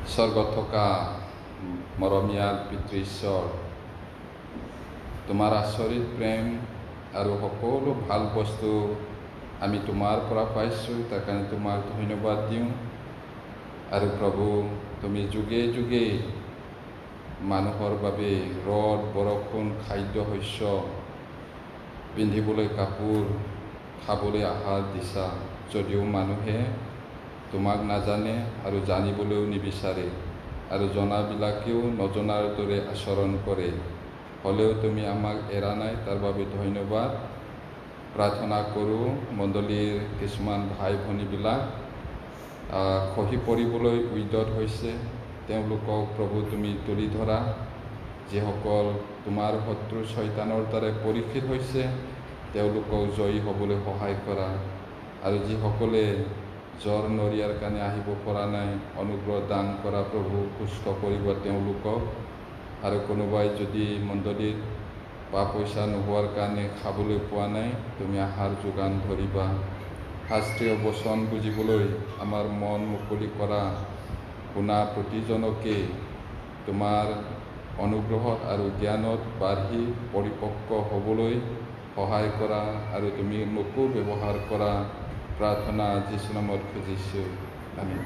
স্বৰ্গত থকা মৰমীয়াল পিতৃ ঈশ্বৰ, তোমাৰ আচৰিত প্ৰেম আৰু সকলো ভাল বস্তু আমি তোমাৰ পৰা পাইছোঁ, তাৰ কাৰণে তোমাক ধন্যবাদ দিওঁ। আৰু প্ৰভু, তুমি যুগে যুগে মানুহৰ বাবে ৰদ বৰষুণ, খাদ্য শস্য, পিন্ধিবলৈ কাপোৰ, খাবলৈ আহাৰ দিছা। যদিও মানুহে তোমাক নাজানে আৰু জানিবলৈও নিবিচাৰে, আৰু জনাবিলাকেও নজনাৰ দৰে আচৰণ কৰে, হ'লেও তুমি আমাক এৰা নাই, তাৰ বাবে ধন্যবাদ। প্ৰাৰ্থনা কৰোঁ মণ্ডলীৰ কিছুমান ভাই ভনীবিলাক খহি পৰিবলৈ উদ্যত হৈছে, তেওঁলোকক প্ৰভু তুমি তুলি ধৰা। যিসকল তোমাৰ শত্ৰু শয়তানৰ দ্বাৰা পৰীক্ষিত হৈছে, তেওঁলোকক জয়ী হ'বলৈ সহায় কৰা। আৰু যিসকলে জ্বৰ নৰিয়াৰ কাৰণে আহিব পৰা নাই, অনুগ্ৰহ দান কৰা প্ৰভু, সুস্থ কৰিব তেওঁলোকক। আৰু কোনোবাই যদি মণ্ডলীত পইচা নোহোৱাৰ কাৰণে খাবলৈ পোৱা নাই, তুমি আহাৰ যোগান ধৰিবা। শাস্ত্ৰীয় বচন বুজিবলৈ আমাৰ মন মুকলি কৰা, শুনা প্ৰতিজনকে তোমাৰ অনুগ্ৰহত আৰু জ্ঞানত বাঢ়ি পৰিপক্ক হ'বলৈ সহায় কৰা, আৰু তুমি মোকো ব্যৱহাৰ কৰা। প্ৰাৰ্থনা যীশু নামত খুজিছোঁ, আমেন।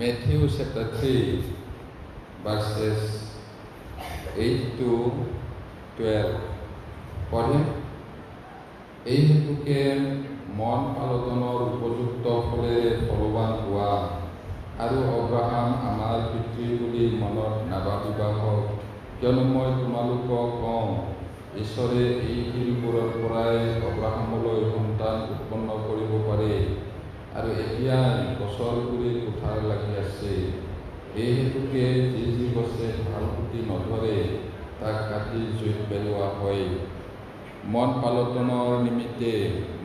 Matthew chapter 3 verses 8 to 12 পঢ়ে। এই হেতুকে মন পালনৰ উপযুক্ত ফলেৰে ফলৱান হোৱা, আৰু অব্ৰাহাম আমাৰ পিতৃ বুলি মনত নাভাবিবা হওক, কিয়নো মই তোমালোকক কওঁ, ঈশ্বৰে এই শিলবোৰৰ পৰাই অব্ৰাহামলৈ সন্তান উৎপন্ন কৰিব পাৰে। আৰু এতিয়া গছৰ গুৰিত কুঠাৰ লাগি আছে। এই হেতুকে যি গছে ভাল পুতি নধৰে, তাক কাটি জুইত পেলোৱা হয়। মন পালনৰ নিমিত্তে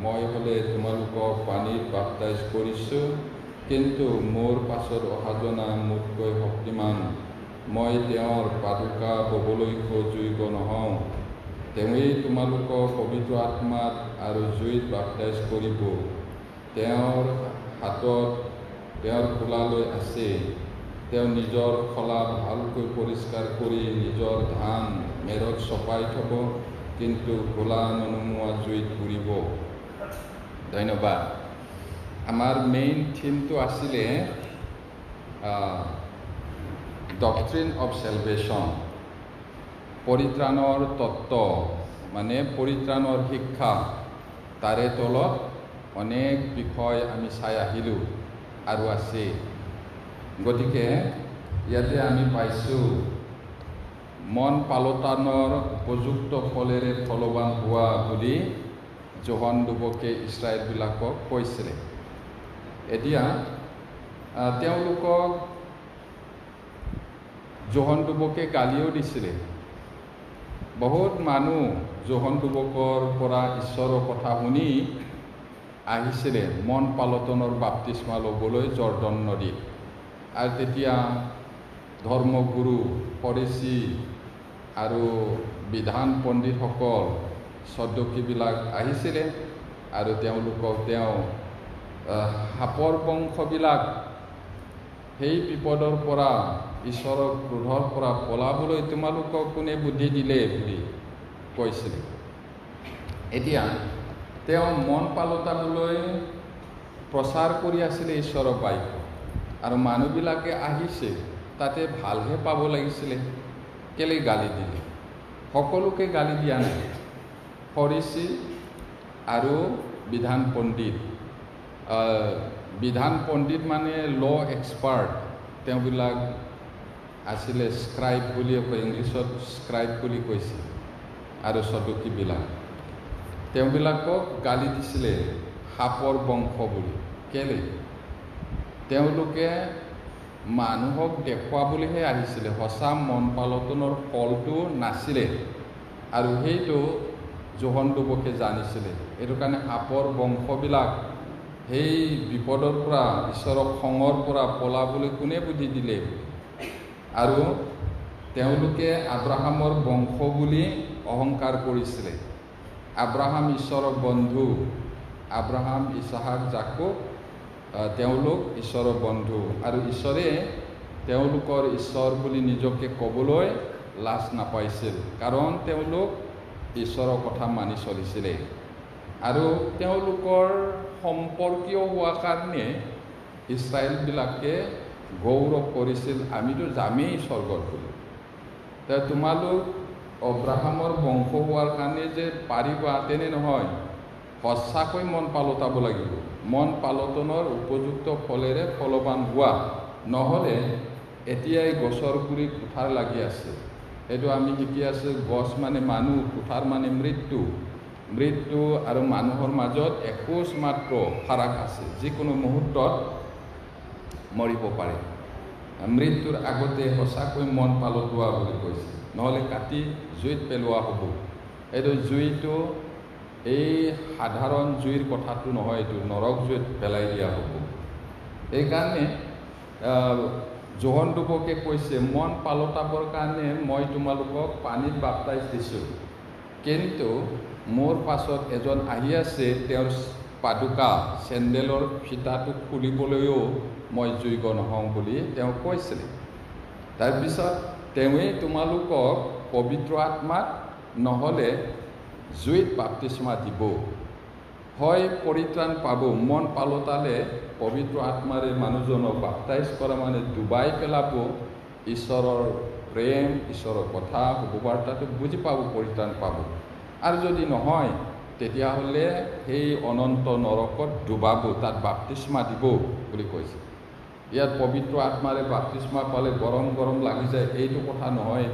মই হ'লে তোমালোকক পানীত বাপ্তাইজ কৰিছোঁ, কিন্তু মোৰ পাছত অহাজনা মোতকৈ শক্তিমান, মই তেওঁৰ পাদুকা ববলৈকো যোগ্য নহওঁ। তেওঁৱেই তোমালোকক পবিত্ৰ আত্মাত আৰু জুইত বাপ্তাইজ কৰিব। তেওঁৰ হাতত তেওঁৰ খোলালৈ আছে। তেওঁ নিজৰ খলা ভালকৈ পৰিষ্কাৰ কৰি নিজৰ ধান মেৰত চপাই থ'ব, কিন্তু খোলা ননুমোৱা জুইত পুৰিব। ধন্যবাদ। আমাৰ মেইন থিমটো আছিলে ডক্ট্ৰিন অফ চেলভেশ্যন, পৰিত্ৰাণৰ তত্ত্ব, মানে পৰিত্ৰাণৰ শিক্ষা। তাৰে তলত অনেক বিষয় আমি চাই আহিলোঁ আৰু আছে। গতিকে ইয়াতে আমি পাইছোঁ মন পালটানৰ উপযুক্ত ফলেৰে ফলৱান হোৱা বুলি যোহন ডুবকে ইছৰাইলবিলাকক কৈছিলে। এতিয়া তেওঁলোকক যোহন ডুবকে গালিও দিছিলে। বহুত মানুহ যোহন ডুবকৰ পৰা ঈশ্বৰৰ কথা শুনি আহিছিলে মন পালটনৰ বাপ্তিস্মা ল'বলৈ জৰ্দন নদীত। আৰু তেতিয়া ধৰ্মগুৰু, ফৰিচী আৰু বিধান পণ্ডিতসকল, সদুকীবিলাক আহিছিলে আৰু তেওঁলোকক সাপৰ বংশবিলাক সেই বিপদৰ পৰা, ঈশ্বৰৰ ক্ৰোধৰ পৰা পলাবলৈ তোমালোকক কোনে বুদ্ধি দিলে বুলি কৈছিলে। এতিয়া তেওঁ মন পালটাবলৈ প্ৰচাৰ কৰি আছিলে ঈশ্বৰৰ বাক্য, আৰু মানুহবিলাকে আহিছে তাতে ভালহে পাব লাগিছিলে, কেলে গালি দিলে? সকলোকে গালি দিয়া নাই। ফৰিচী আৰু বিধান পণ্ডিত, বিধান পণ্ডিত মানে ল' এক্সপাৰ্ট, তেওঁবিলাক আছিলে স্ক্ৰাইব বুলিয়ে কয়, ইংলিছত স্ক্ৰাইব বুলি কৈছে। আৰু সদুকীবিলাক, তেওঁবিলাকক গালি দিছিলে সাপৰ বংশ বুলি। কেলে? তেওঁলোকে মানুহক দেখুৱাবলৈহে আহিছিলে, সঁচা মন পালটনৰ ফলটো নাছিলে, আৰু সেইটো যোহন ডুবকে জানিছিলে। এইটো কাৰণে সাপৰ বংশবিলাক সেই বিপদৰ পৰা, ঈশ্বৰৰ খঙৰ পৰা পলাবলৈ কোনে বুদ্ধি দিলে? আৰু তেওঁলোকে আব্ৰাহামৰ বংশ বুলি অহংকাৰ কৰিছিলে। আব্ৰাহাম ঈশ্বৰৰ বন্ধু, আব্ৰাহাম, ইছহাক, যাকোব, তেওঁলোক ঈশ্বৰৰ বন্ধু, আৰু ঈশ্বৰে তেওঁলোকৰ ঈশ্বৰ বুলি নিজকে ক'বলৈ লাজ নাপাইছিল, কাৰণ তেওঁলোক ঈশ্বৰৰ কথা মানি চলিছিলে। আৰু তেওঁলোকৰ সম্পৰ্কীয় হোৱা কাৰণে ইছৰাইলবিলাকে গৌৰৱ কৰিছিল, আমিতো যামেই স্বৰ্গত বুলি। তোমালোক আব্ৰাহামৰ বংশ হোৱাৰ কাৰণে যে পাৰিবা তেনে নহয়, সঁচাকৈ মন পালটাব লাগিব। মন পালটনৰ উপযুক্ত ফলেৰে ফলৱান হোৱা, নহ'লে এতিয়াই গছৰ গুৰিত কুঠাৰ লাগি আছে। এইটো আমি শিকি আছোঁ, গছ মানে মানুহ, কুঠাৰ মানে মৃত্যু। মৃত্যু আৰু মানুহৰ মাজত একোজ মাত্ৰ ফাৰাক আছে, যিকোনো মুহূৰ্তত মৰিব পাৰে। মৃত্যুৰ আগতে সঁচাকৈ মন পালটোৱা বুলি কৈছে, নহ'লে কাটি জুইত পেলোৱা হ'ব। এইটো জুইটো এই সাধাৰণ জুইৰ কথাটো নহয়, এইটো নৰক জুইত পেলাই দিয়া হ'ব। এইকাৰণে যোহন ডুবকে কৈছে, মন পালটাবৰ কাৰণে মই তোমালোকক পানীত বাপ্তাইজ দিছোঁ, কিন্তু মোৰ পাছত এজন আহি আছে, তেওঁৰ পাদুকা, চেণ্ডেলৰ ফিটাটো খুলিবলৈও মই যোগ্য নহওঁ বুলি তেওঁ কৈছিলে। তাৰপিছত তেওঁৱেই তোমালোকক পবিত্ৰ আত্মাত নহ'লে জুইত বাপ্তিস্মা দিব। হয় পৰিত্ৰাণ পাব, মন পালটালে পবিত্ৰ আত্মাৰে মানুহজনক বাপ্তাইজ কৰা মানে ডুবাই পেলাব, ঈশ্বৰৰ প্ৰেম, ঈশ্বৰৰ কথা, শুভবাৰ্তাটো বুজি পাব, পৰিত্ৰাণ পাব। আৰু যদি নহয়, তেতিয়াহ'লে সেই অনন্ত নৰকত ডুবাব, তাত বাপ্তিস্মা দিব বুলি কৈছে। ইয়াত পবিত্ৰ আত্মাৰে বাপ্তিস্মা পালে গৰম গৰম লাগি যায়, এইটো কথা নহয়।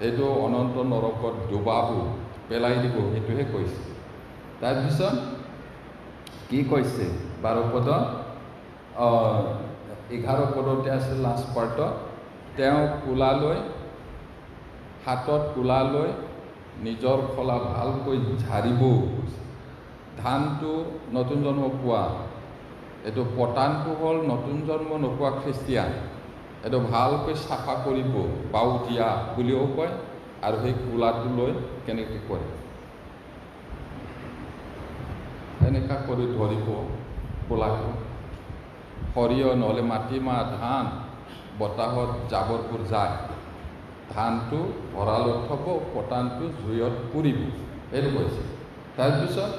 এইটো অনন্ত নৰকত ডুবাব, পেলাই দিব, সেইটোহে কৈছে। তাৰপিছত কি কৈছে 12 পদত, 11 পদতে আছে লাষ্ট পাৰ্টত, তেওঁ কোলালৈ, হাতত কোলালৈ নিজৰ খলা ভালকৈ ঝাৰিব কৈছে। ধানটো নতুন জন্ম পোৱা, এইটো পতানটো হ'ল নতুন জন্ম নোপোৱা খ্ৰীষ্টিয়ান। এইটো ভালকৈ চাফা কৰিব, বাউ দিয়া বুলিও কয়। আৰু সেই কোলাটো লৈ কেনেকৈ কৰে, এনেকুৱা কৰি ধৰিব কোলাটো। সৰিয়হ নহ'লে মাটিমাহ, ধান বতাহত জাবৰবোৰ যায়, ধানটো ভঁৰালত থ'ব, পতানটো জুইত পুৰিব, এইটো কৈছে। তাৰপিছত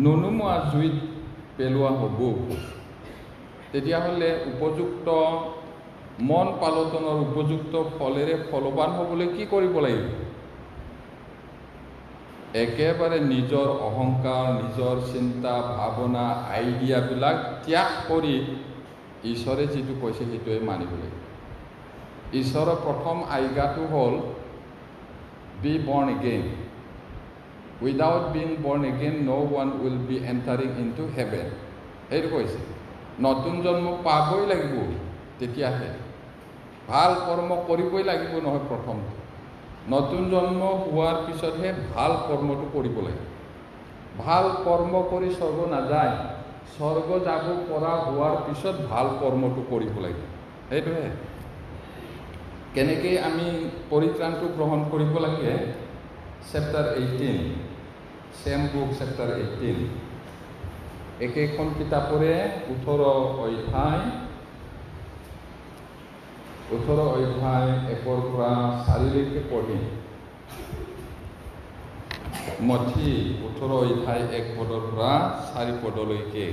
নুনুমোৱা জুইত পেলোৱা হ'ব। তেতিয়াহ'লে উপযুক্ত মন পালটনৰ উপযুক্ত ফলেৰে ফলৱান হ'বলৈ কি কৰিব লাগিব? একেবাৰে নিজৰ অহংকাৰ, নিজৰ চিন্তা ভাৱনা আইডিয়াবিলাক ত্যাগ কৰি ঈশ্বৰে যিটো কৈছে সেইটোৱে মানিব লাগিব। ঈশ্বৰৰ প্ৰথম আজ্ঞাটো হ'ল be born again. Without being born again no' one will be entering in to heaven. সেইটো কৈছে নতুন জন্ম পাবই লাগিব, তেতিয়াহে ভাল কৰ্ম কৰিবই লাগিব নহয়। প্ৰথমটো নতুন জন্ম হোৱাৰ পিছতহে ভাল কৰ্মটো কৰিব লাগিব। ভাল কৰ্ম কৰি স্বৰ্গ নাযায়, স্বৰ্গ যাব পৰা হোৱাৰ পিছত ভাল কৰ্মটো কৰিব লাগিব। সেইটোহে কেনেকৈ আমি পৰিত্ৰাণটো গ্ৰহণ কৰিব লাগে। চেপ্টাৰ 18, চেম বুক চেপ্টাৰ 18, একেখন কিতাপৰে 18 অধ্যায় 1 পৰা 4লৈকে পঢ়িম। মঠি 18 অধ্যায় 1 পদৰ পৰা 4 পদলৈকে।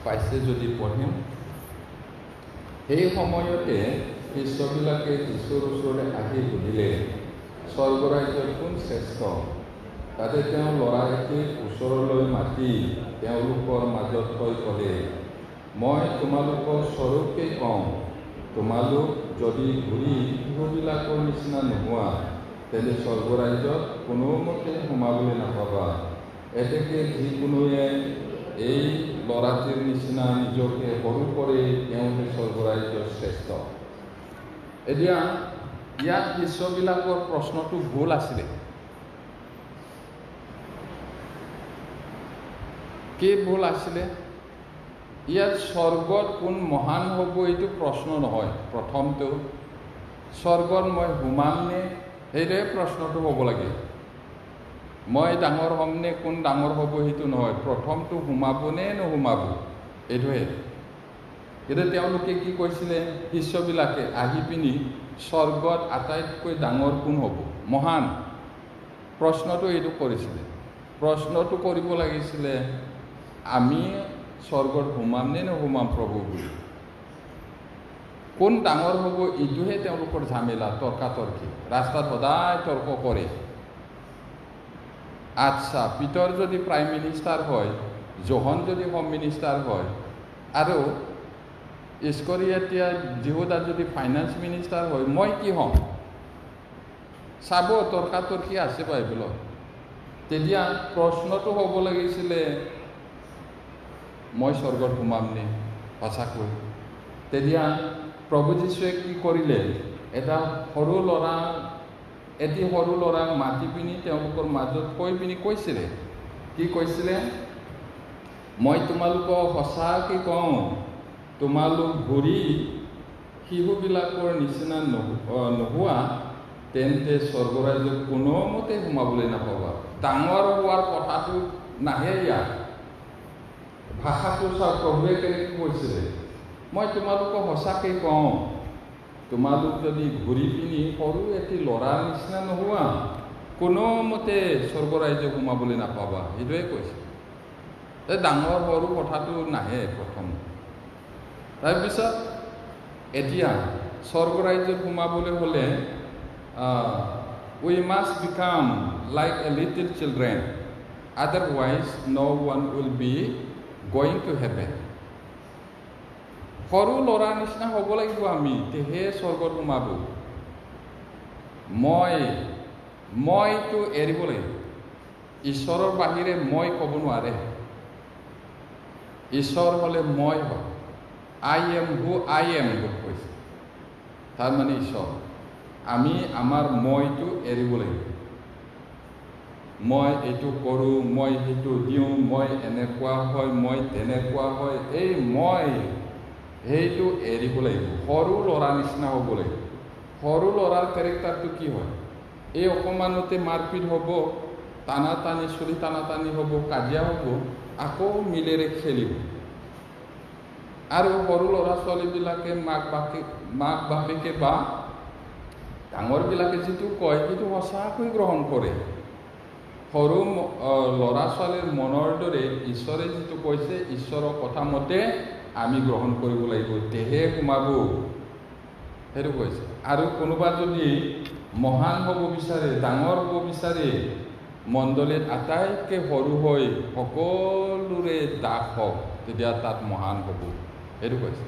পাইছে যদি পঢ়িম। সেই সময়তে শিষ্যবিলাকে ঈশ্বৰৰ ওচৰলৈ আহি সুধিলে, স্বৰ্গৰাজ্যত কোন শ্ৰেষ্ঠ? তাতে তেওঁ ল'ৰা এটিক ওচৰলৈ মাতি তেওঁলোকৰ মাজত থৈ ক'লে, মই তোমালোকৰ স্বৰূপে কওঁ, তোমালোক যদি ঘূৰি শিশুবিলাকৰ নিচিনা নোহোৱা, তেন্তে স্বৰ্গৰাজ্যত কোনোমতে সোমাবলৈ নাপাবা। এতেকে যিকোনোৱে এই ল'ৰাটিৰ নিচিনা নিজকে সৰু কৰে, তেওঁহে স্বৰ্গৰাজ্যৰ শ্ৰেষ্ঠ। এতিয়া ইয়াত শিষ্যবিলাকৰ প্ৰশ্নটো ভুল আছিলে। কি ভুল আছিলে? ইয়াত স্বৰ্গত কোন মহান হ'ব এইটো প্ৰশ্ন নহয়। প্ৰথমটো স্বৰ্গত মই সোমামনে, সেইটোৱে প্ৰশ্নটো হ'ব লাগে। মই ডাঙৰ হ'মনে, কোন ডাঙৰ হ'ব সেইটো নহয়। প্ৰথমটো সোমাবনে নোসোমাব এইটোহে। কিন্তু তেওঁলোকে কি কৈছিলে? শিষ্যবিলাকে আহি পিনি স্বৰ্গত আটাইতকৈ ডাঙৰ কোন হ'ব, মহান, প্ৰশ্নটো এইটো কৰিছিলে। প্ৰশ্নটো কৰিব লাগিছিলে, আমি স্বৰ্গত সোমামনে নোসোমাম প্ৰভু বুলি। কোন ডাঙৰ হ'ব এইটোহে তেওঁলোকৰ ঝামেলা, তৰ্কাতৰ্কি। ৰাস্তাত সদায় তৰ্ক কৰে। আচ্ছা, পিতৰ যদি প্ৰাইম মিনিষ্টাৰ হয়, জোহন যদি হোম মিনিষ্টাৰ হয়, আৰু ইস্কৰিয়াতিয়া যিহুদা যদি ফাইনেন্স মিনিষ্টাৰ হয়, মই কি হ'ম? চাব, তৰ্কাতৰ্কি আছে বাইবেলত। তেতিয়া প্ৰশ্নটো হ'ব লাগিছিলে, মই স্বৰ্গত সোমামনে সঁচাকৈ? তেতিয়া প্ৰভু যীশুৱে কি কৰিলে? এটি সৰু ল'ৰাক মাতি পিনি তেওঁলোকৰ মাজত থৈ পিনি কৈছিলে, কি কৈছিলে? মই তোমালোকক সঁচাকৈ কওঁ, তোমালোক ঘূৰি শিশুবিলাকৰ নিচিনা নোহোৱা, তেন্তে স্বৰ্গৰাজ্যত কোনোমতে সোমাবলৈ নাপাবা। ডাঙৰ হোৱাৰ কথাটো নাহে ইয়াত। ভাষাটো চাওক, প্ৰভুৱে কেনেকৈ কৈছিলে, মই তোমালোকক সঁচাকৈ কওঁ, তোমালোক যদি ঘূৰি পিনি সৰু এটি ল'ৰাৰ নিচিনা নোহোৱা, কোনোমতে স্বৰ্গৰাজ্য সোমাবলৈ নাপাবা। সেইটোৱে কৈছে। ডাঙৰ সৰু কথাটো নাহে প্ৰথম। তাৰপিছত এতিয়া স্বৰ্গৰাজ্যত সোমাবলৈ হ'লে we must become like a little children, otherwise no one will be going to heaven. সৰু ল'ৰাৰ নিচিনা হ'ব লাগিব আমি, তেহে স্বৰ্গত সোমাব। মইটো এৰিব লাগিব। ঈশ্বৰৰ বাহিৰে মই ক'ব নোৱাৰে। ঈশ্বৰ হ'লে মই হয়। I am who I am বুলি কৈছে, তাৰমানে ঈশ্বৰ। আমি আমাৰ মইটো এৰিব লাগিব। মই এইটো কৰোঁ, মই সেইটো দিওঁ, মই এনেকুৱা হয়, মই তেনেকুৱা হয়, এই মই সেইটো এৰিব লাগিব। সৰু ল'ৰাৰ নিচিনা হ'ব লাগিব। সৰু ল'ৰাৰ কেৰেক্টাৰটো কি হয়? এই অকণমানতে মাৰপিট হ'ব, টানাটানি চুলি টানাটানি হ'ব, কাজিয়া হ'ব, আকৌ মিলেৰে খেলিব। আৰু সৰু ল'ৰা ছোৱালীবিলাকে মাক বাপেকে বা ডাঙৰবিলাকে যিটো কয় সেইটো সঁচাকৈ গ্ৰহণ কৰে। সৰু ল'ৰা ছোৱালীৰ মনৰ দৰে ঈশ্বৰে যিটো কৈছে, ঈশ্বৰৰ কথা মতে আমি গ্ৰহণ কৰিব লাগিব, তেহে সোমাব, সেইটো কৈছে। আৰু কোনোবা যদি মহান হ'ব বিচাৰে, ডাঙৰ হ'ব বিচাৰে, মণ্ডলীত আটাইতকৈ সৰু হৈ সকলোৰে দাস হওক, তেতিয়া তাত মহান হ'ব, সেইটো কৈছে।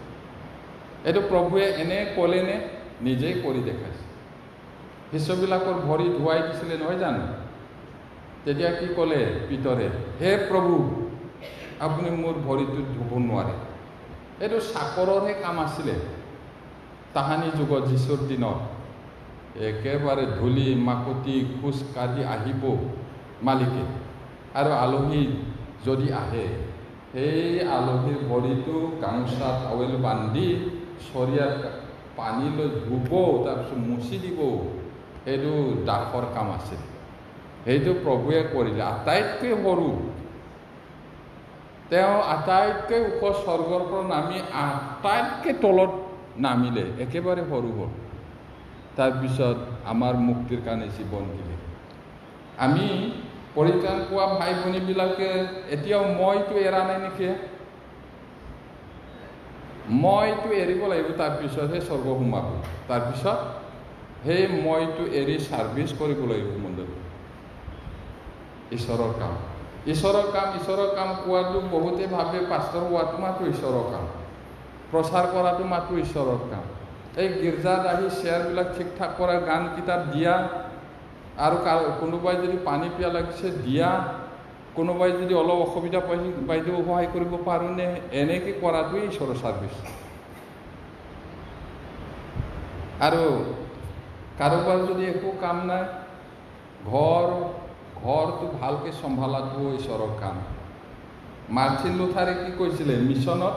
এইটো প্ৰভুৱে এনে ক'লেনে? নিজেই কৰি দেখাইছে। শিষ্যবিলাকৰ ভৰি ধুৱাই দিছিলে নহয় জানো? তেতিয়া কি ক'লে পিতৰে? হে প্ৰভু, আপুনি মোৰ ভৰিটো ধুব নোৱাৰে। এইটো চাকৰৰহে কাম আছিলে তাহানি যুগত, যীশুৰ দিনত। একেবাৰে ধূলি মাকতি খোজ কাঢ়ি আহিব মালিকে, আৰু আলহী যদি আহে, সেই আলহীৰ ভৰিটো গামোচা টাৱেল বান্ধি চৰিয়াত পানী লৈ ধুব, তাৰপিছত মুচি দিব। সেইটো দাসৰ কাম আছিল। সেইটো প্ৰভুৱে কৰিলে। আটাইতকৈ সৰু, তেওঁ আটাইতকৈ ওখ স্বৰ্গৰ পৰা নামি আটাইতকৈ তলত নামিলে, একেবাৰে সৰু হ'ল। তাৰপিছত আমাৰ মুক্তিৰ কাৰণে জীৱন দিলে। আমি পৰিত্ৰাণ পোৱা ভাই ভনীবিলাকে এতিয়াও মইটো এৰা নাই নেকি? মইটো এৰিব লাগিব, তাৰপিছতহে স্বৰ্গ সোমাব। তাৰপিছত সেই মইটো এৰি ছাৰ্ভিচ কৰিব লাগিব মণ্ডলী। ঈশ্বৰৰ কাম, ঈশ্বৰৰ কাম, ঈশ্বৰৰ কাম কোৱাটো বহুতে ভাবে পাষ্টৰ হোৱাটো মাত্ৰ ঈশ্বৰৰ কাম, প্ৰচাৰ কৰাটো মাত্ৰ ঈশ্বৰৰ কাম। এই গীৰ্জাত আহি চেয়াৰবিলাক ঠিক ঠাক কৰা, গান কিতাপ দিয়া, আৰু কোনোবাই যদি পানী পিয়া লাগিছে দিয়া, কোনোবাই যদি অলপ অসুবিধা পাইছে বাইদেউ সহায় কৰিব পাৰোঁনে, এনেকৈ কৰাটোৱেই ঈশ্বৰৰ ছাৰ্ভিচ। আৰু কাৰোবাৰ যদি একো কাম নাই, ঘৰটো ভালকৈ চম্ভালাটো ঈশ্বৰৰ কাম। মাৰ্টিন লুথাৰে কি কৈছিলে? মিছনত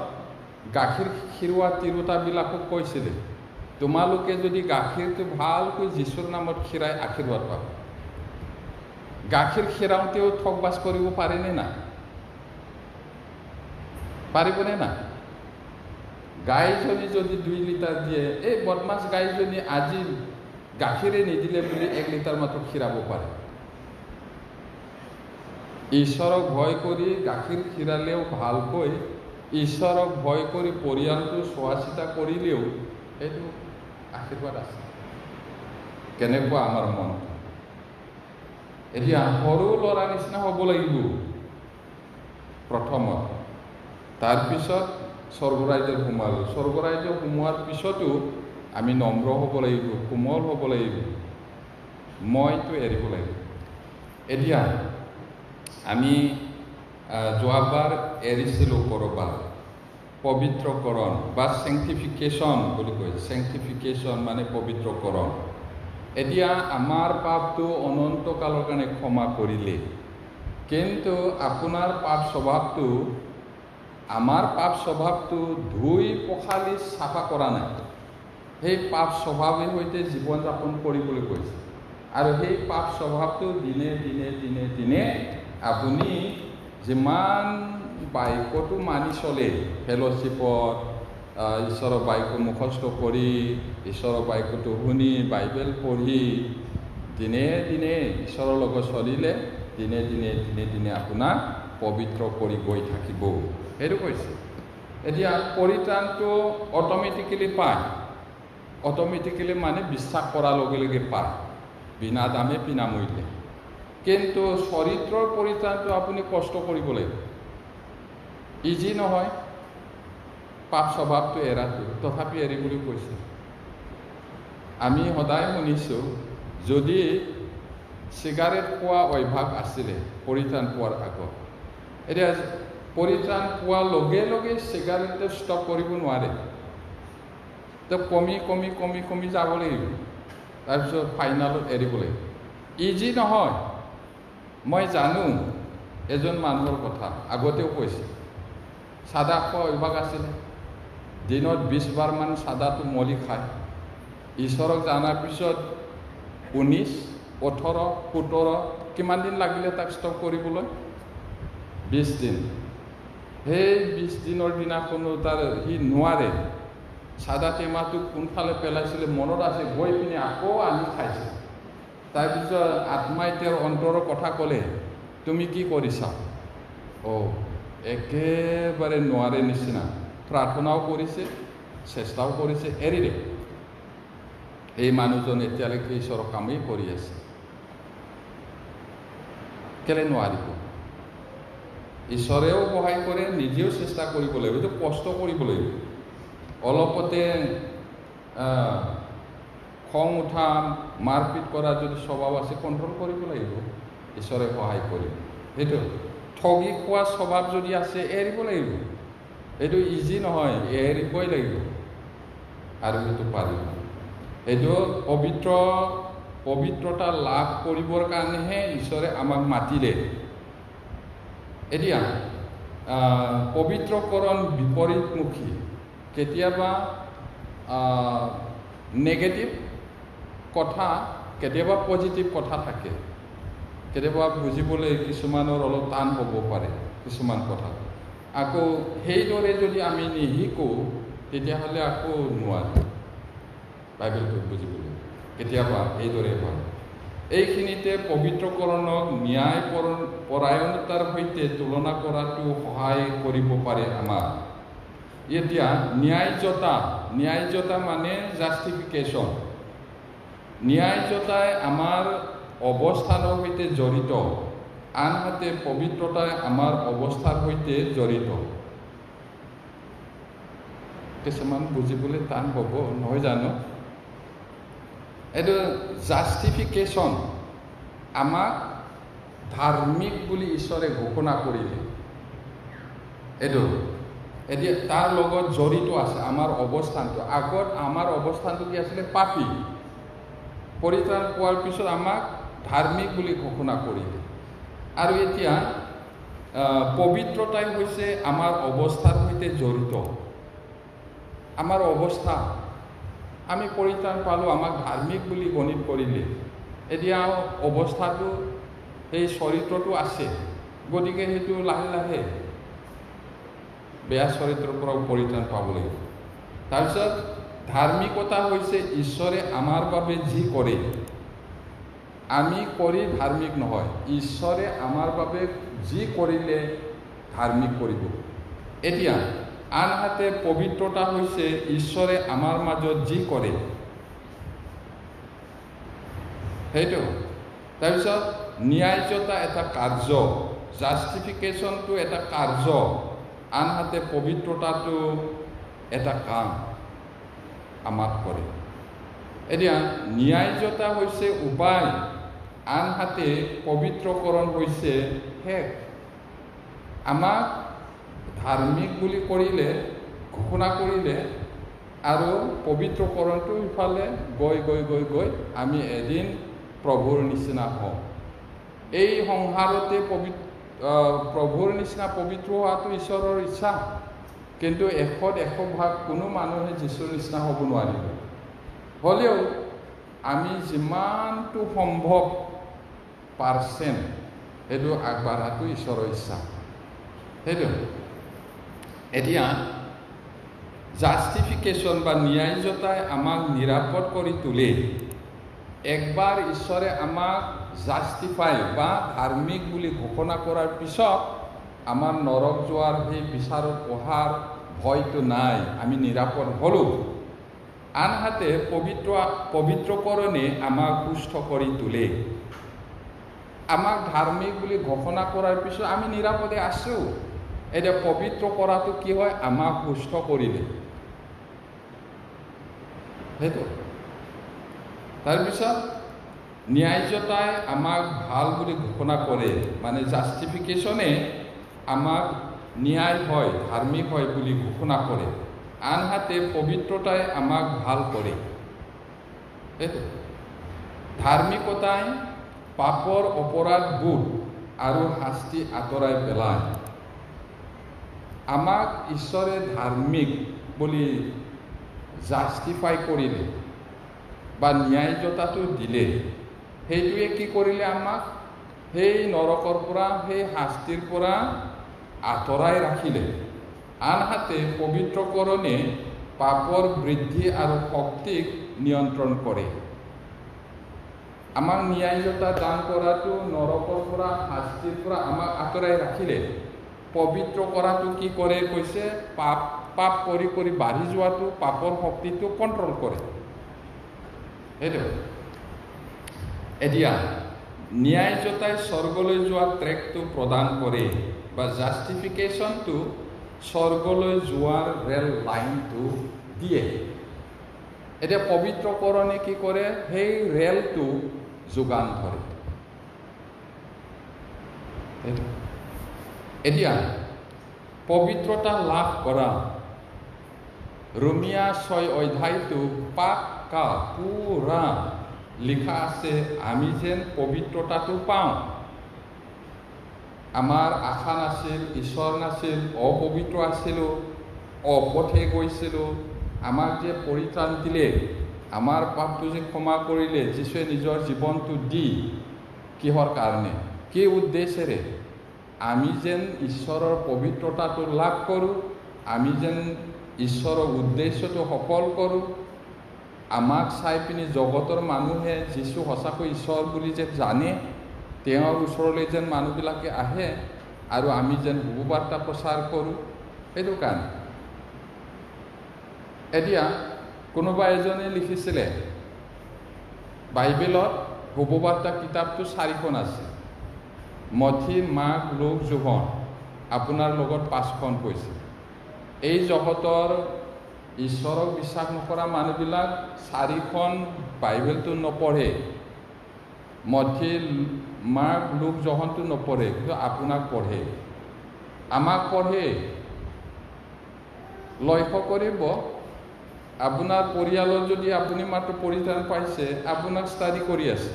গাখীৰ খীৰোৱা তিৰোতাবিলাকক কৈছিলে, তোমালোকে যদি গাখীৰটো ভালকৈ যীশুৰ নামত খীৰাই আশীৰ্বাদ পাবা। গাখীৰ খীৰাওঁতেও ঠগবাজ কৰিব পাৰেনে নাই? পাৰিবনে নাই? গাইজনী যদি 2 লিটাৰ দিয়ে, এই বদমাছ গাইজনী আজি গাখীৰে নিদিলে বুলি 1 লিটাৰ মাত্ৰ খীৰাব পাৰে। ঈশ্বৰক ভয় কৰি গাখীৰ খীৰালেও ভালকৈ, ঈশ্বৰক ভয় কৰি পৰিয়ালটো চোৱা চিতা কৰিলেও সেইটো আশীৰ্বাদ আছে। কেনেকুৱা আমাৰ মন! এতিয়া সৰু ল'ৰা নিচিনা হ'ব লাগিব প্ৰথমত, তাৰপিছত স্বৰ্গৰাজ্যত সোমালোঁ। স্বৰ্গৰাজ্যত সোমোৱাৰ পিছতো আমি নম্ৰ হ'ব লাগিব, কোমল হ'ব লাগিব, মইটো এৰিব লাগিব। এতিয়া আমি যোৱাবাৰ এৰিছিলোঁ ক'ৰবাত পবিত্ৰকৰণ বা চেংটিফিকেশ্যন বুলি কয়। চেংটিফিকেশ্যন মানে পবিত্ৰকৰণ। এতিয়া আমাৰ পাপটো অনন্তকালৰ কাৰণে ক্ষমা কৰিলে, কিন্তু আপোনাৰ পাপ স্বভাৱটো, আমাৰ পাপ স্বভাৱটো ধুই পখালি চাফা কৰা নাই। সেই পাপ স্বভাৱৰ সৈতে জীৱন যাপন কৰিবলৈ কৈছে। আৰু সেই পাপ স্বভাৱটো দিনে দিনে দিনে দিনে আপুনি যিমান বাক্যটো মানি চলে, ফেল'শ্বিপত ঈশ্বৰৰ বাক্য মুখস্থ কৰি, ঈশ্বৰৰ বাক্যটো শুনি, বাইবেল পঢ়ি, দিনে দিনে ঈশ্বৰৰ লগত চলিলে দিনে দিনে দিনে দিনে আপোনাক পবিত্ৰ কৰি গৈ থাকিব, সেইটো কৈছে। এতিয়া পৰিত্ৰাণটো অট'মেটিকেলি পায়। অট'মেটিকেলি মানে বিশ্বাস কৰাৰ লগে লগে পায়, বিনা দামে বিনা মূল্যে। কিন্তু চৰিত্ৰৰ পৰিত্ৰাণটো আপুনি কষ্ট কৰিব লাগিব। ইজি নহয় পাপ স্বভাৱটো এৰাটো, তথাপি এৰিবলৈ কৈছে। আমি সদায় শুনিছোঁ, যদি চিগাৰেট খোৱা অভ্যাস আছিলে পৰিত্ৰাণ পোৱাৰ আগত, এতিয়া পৰিত্ৰাণ পোৱাৰ লগে লগে চিগাৰেটটো ষ্টপ কৰিব নোৱাৰে, তো কমি কমি কমি কমি যাব লাগিব। তাৰপিছত ফাইনেলত এৰিব লাগিব। ইজি নহয়, মই জানো এজন মানুহৰ কথা, আগতেও কৈছে। চাদা খোৱা অভ্যাস আছিলে, দিনত 20 বাৰমান চাদাটো মলি খায়। ঈশ্বৰক জনাৰ পিছত 19, 18, 17 কিমান দিন লাগিলে তাক ষ্টপ কৰিবলৈ? 20 দিন। সেই 20 দিনৰ দিনাখনো তাৰ সি নোৱাৰে। চাদা টেমাটো কোনফালে পেলাইছিলে মনত আছে, গৈ পিনে আকৌ আনি খাইছে। তাৰপিছত আত্মাই তেওঁৰ অন্তৰৰ কথা ক'লে, তুমি কি কৰিছা? একেবাৰে নোৱাৰে নিচিনা। প্ৰাৰ্থনাও কৰিছে, চেষ্টাও কৰিছে, এৰিলে। এই মানুহজন এতিয়ালৈকে ঈশ্বৰৰ কামেই কৰি আছে। কেলে নোৱাৰিব? ঈশ্বৰেও সহায় কৰে, নিজেও চেষ্টা কৰিব লাগিব, এইটো কষ্ট কৰিব লাগিব। অলপতে খং উঠা, মাৰপিট কৰা যদি স্বভাৱ আছে, কণ্ট্ৰল কৰিব লাগিব, ঈশ্বৰে সহায় কৰিব। সেইটো ঠগি খোৱা স্বভাৱ যদি আছে, এৰিব লাগিব। এইটো ইজি নহয়, এৰিবই লাগিব। আৰু সেইটো পাৰিব। এইটো পবিত্ৰতা লাভ কৰিবৰ কাৰণেহে ঈশ্বৰে আমাক মাতিলে। এতিয়া পবিত্ৰকৰণ বিপৰীতমুখী। কেতিয়াবা নেগেটিভ কথা, কেতিয়াবা পজিটিভ কথা থাকে। কেতিয়াবা বুজিবলৈ কিছুমানৰ অলপ টান হ'ব পাৰে কিছুমান কথা। আকৌ সেইদৰে যদি আমি নিশিকোঁ, তেতিয়াহ'লে আকৌ নোৱাৰোঁ বাইবেলটো বুজিবলৈ। কেতিয়াবা এইদৰে হয়। এইখিনিতে পবিত্ৰকৰণক ন্যায় পৰায়ণতাৰ সৈতে তুলনা কৰাটো সহায় কৰিব পাৰে আমাক। এতিয়া ন্যায়্যতা মানে জাষ্টিফিকেশ্যন। ন্যায়্যতাই আমাৰ অৱস্থানৰ সৈতে জড়িত, আনহাতে পবিত্ৰতাই আমাৰ অৱস্থাৰ সৈতে জড়িত। কিছুমান বুজিবলৈ টান হ'ব, নহয় জানো? এইটো জাষ্টিফিকেশ্যন, আমাক ধাৰ্মিক বুলি ঈশ্বৰে ঘোষণা কৰিলে। এইটো এতিয়া তাৰ লগত জড়িত আছে আমাৰ অৱস্থানটো। আগত আমাৰ অৱস্থানটো কি আছিলে? পাপী। পৰিত্ৰাণ পোৱাৰ পিছত আমাক ধাৰ্মিক বুলি ঘোষণা কৰিলে। আৰু এতিয়া পবিত্ৰতাই হৈছে আমাৰ অৱস্থাৰ সৈতে জড়িত। আমাৰ অৱস্থা, আমি পৰিত্ৰাণ পালোঁ, আমাক ধাৰ্মিক বুলি গণিত কৰিলে। এতিয়া অৱস্থাটো, সেই চৰিত্ৰটো আছে, গতিকে সেইটো লাহে লাহে বেয়া চৰিত্ৰৰ পৰা পৰিত্ৰাণ পাব লাগিব। তাৰপিছত ধাৰ্মিকতা হৈছে ঈশ্বৰে আমাৰ বাবে যি কৰে, আমি কৰি ধাৰ্মিক নহয়। ঈশ্বৰে আমাৰ বাবে যি কৰিলে ধাৰ্মিক কৰিব। এতিয়া আনহাতে পবিত্ৰতা হৈছে ঈশ্বৰে আমাৰ মাজত যি কৰে, সেইটো। তাৰপিছত ন্যায়্যতা এটা কাৰ্য, জাষ্টিফিকেশ্যনটো এটা কাৰ্য, আনহাতে পবিত্ৰতাটো এটা কাম আমাক কৰে। এতিয়া ন্যায়্যতা হৈছে উপায়, আনহাতে পবিত্ৰকৰণ হৈছে শেষ। আমাক ধাৰ্মিক বুলি কৰিলে, ঘোষণা কৰিলে, আৰু পবিত্ৰকৰণটো ইফালে গৈ গৈ গৈ গৈ আমি এদিন প্ৰভুৰ নিচিনা হওঁ। এই সংসাৰতে প্ৰভুৰ নিচিনা পবিত্ৰ হোৱাটো ঈশ্বৰৰ ইচ্ছা, কিন্তু 100% কোনো মানুহে যীশুৰ নিচিনা হ'ব নোৱাৰিব। হ'লেও আমি যিমানটো সম্ভৱ % সেইটো আগবাঢ়াটো ঈশ্বৰৰ ইচ্ছা, সেইটো। এতিয়া জাষ্টিফিকেশ্যন বা ন্যায়্যতাই আমাক নিৰাপদ কৰি তোলে। একবাৰ ঈশ্বৰে আমাক জাষ্টিফাই বা ধাৰ্মিক বুলি ঘোষণা কৰাৰ পিছত আমাৰ নৰক যোৱাৰ, সেই বিচাৰত অহাৰ ভয়টো নাই, আমি নিৰাপদ হ'লোঁ। আনহাতে পবিত্ৰকৰণে আমাক সুস্থ কৰি তোলে। আমাক ধাৰ্মিক বুলি ঘোষণা কৰাৰ পিছত আমি নিৰাপদে আছোঁ। এতিয়া পবিত্ৰ কৰাটো কি হয়? আমাক সুস্থ কৰিলে, সেইটো। তাৰপিছত ন্যায়্যতাই আমাক ভাল বুলি ঘোষণা কৰে, মানে জাষ্টিফিকেশ্যনে আমাক ন্যায় হয়, ধাৰ্মিক হয় বুলি ঘোষণা কৰে। আনহাতে পবিত্ৰতাই আমাক ভাল কৰে, সেইটো। ধাৰ্মিকতাই পাপৰ অপৰাধবোধ আৰু শাস্তি আঁতৰাই পেলায়। আমাক ঈশ্বৰে ধাৰ্মিক বুলি জাষ্টিফাই কৰিলে বা ন্যায়্যতাটো দিলে, সেইটোৱে কি কৰিলে আমাক সেই নৰকৰ পৰা, সেই শাস্তিৰ পৰা আঁতৰাই ৰাখিলে। আনহাতে পবিত্ৰকৰণে পাপৰ বৃদ্ধি আৰু শক্তিক নিয়ন্ত্ৰণ কৰে। আমাক ন্যায়্যতা দান কৰাটো নৰকৰ পৰা, শাস্তিৰ পৰা আমাক আঁতৰাই ৰাখিলে। পবিত্ৰ কৰাটো কি কৰে কৈছে, পাপ কৰি কৰি বাঢ়ি যোৱাটো, পাপৰ শক্তিটো কণ্ট্ৰল কৰে। সেইটো এতিয়া ন্যায়্যতাই স্বৰ্গলৈ যোৱা ট্ৰেকটো প্ৰদান কৰে বা জাষ্টিফিকেশ্যনটো স্বৰ্গলৈ যোৱাৰ ৰেল লাইনটো দিয়ে। এতিয়া পবিত্ৰকৰণে কি কৰে, সেই ৰেলটো যোগান ধৰে। এতিয়া পবিত্ৰতা লাভ কৰা ৰোমিয়া 6 অধ্যায়টো পাক্কা পুৰা লিখা আছে, আমি যেন পবিত্ৰতাটো পাওঁ। আমাৰ আশা নাছিল, ঈশ্বৰ নাছিল, অপবিত্ৰ আছিলোঁ, অপথে গৈছিলোঁ। আমাক যে পৰিত্ৰাণ দিলে, আমাৰ পাপটো যে ক্ষমা কৰিলে, যীশুৱে নিজৰ জীৱনটো দি, কিহৰ কাৰণে, কি উদ্দেশ্যেৰে? আমি যেন ঈশ্বৰৰ পবিত্ৰতাটো লাভ কৰোঁ, আমি যেন ঈশ্বৰৰ উদ্দেশ্যটো সফল কৰোঁ। আমাক চাই পিনি জগতৰ মানুহে যীশু সঁচাকৈ ঈশ্বৰ বুলি যে জানে, তেওঁৰ ওচৰলৈ যেন মানুহবিলাকে আহে আৰু আমি যেন শুভবাৰ্তা প্ৰচাৰ কৰোঁ, সেইটো কাৰণে। এতিয়া কোনোবা এজনে লিখিছিলে, বাইবেলত শুভবাৰ্তা কিতাপটো 4খন আছে, মথি, মাৰ্ক, লুক, যোহন, আপোনাৰ লগত 5খন কৈছে। এই জগতৰ ঈশ্বৰক বিশ্বাস নকৰা মানুহবিলাক 4খন বাইবেলটো নপঢ়ে, মথি, মাৰ্ক, লুক, যোহনটো নপঢ়ে, কিন্তু আপোনাক পঢ়ে, আমাক পঢ়ে। লক্ষ্য কৰিব, আপোনাৰ পৰিয়ালত যদি আপুনি মাত্ৰ পৰিত্ৰাণ পাইছে, আপোনাক ষ্টাডি কৰি আছে,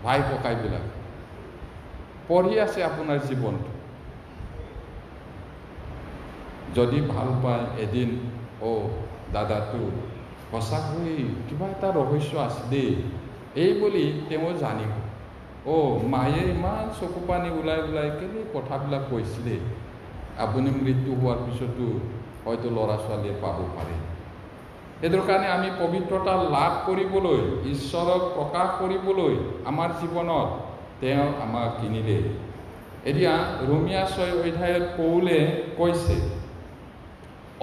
ভাই ককাইবিলাক পঢ়ি আছে আপোনাৰ জীৱনটো। যদি ভাল পায় এদিন, দাদাটো সঁচাকৈ কিবা এটা ৰহস্য আছে দেই, এই বুলি তেওঁ জানিব। মায়ে ইমান চকু পানী ওলাই ওলাই কেনে কথাবিলাক কৈছিলে, আপুনি মৃত্যু হোৱাৰ পিছতো হয়তো ল'ৰা ছোৱালীয়ে পাব পাৰে। সেইটোৰ কাৰণে আমি পবিত্ৰতা লাভ কৰিবলৈ, ঈশ্বৰক প্ৰকাশ কৰিবলৈ আমাৰ জীৱনত তেওঁ আমাক কিনিলে। এতিয়া ৰোমিয়া 6 অধ্যায়ত পৌলে কৈছে,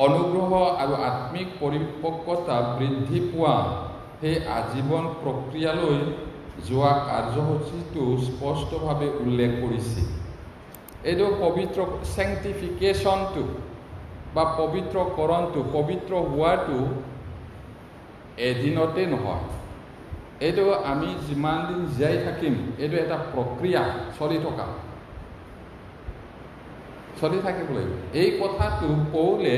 অনুগ্ৰহ আৰু আত্মিক পৰিপক্কতা বৃদ্ধি পোৱা সেই আজীৱন প্ৰক্ৰিয়ালৈ যোৱা কাৰ্যসূচীটো স্পষ্টভাৱে উল্লেখ কৰিছে। এইটো পবিত্ৰ চেংটিফিকেশ্যনটো বা পবিত্ৰকৰণটো, পবিত্ৰ হোৱাটো এদিনতে নহয়। এইটো আমি যিমান দিন জীয়াই থাকিম, এইটো এটা প্ৰক্ৰিয়া, চলি থাকিব লাগিব। এই কথাটো পৌলে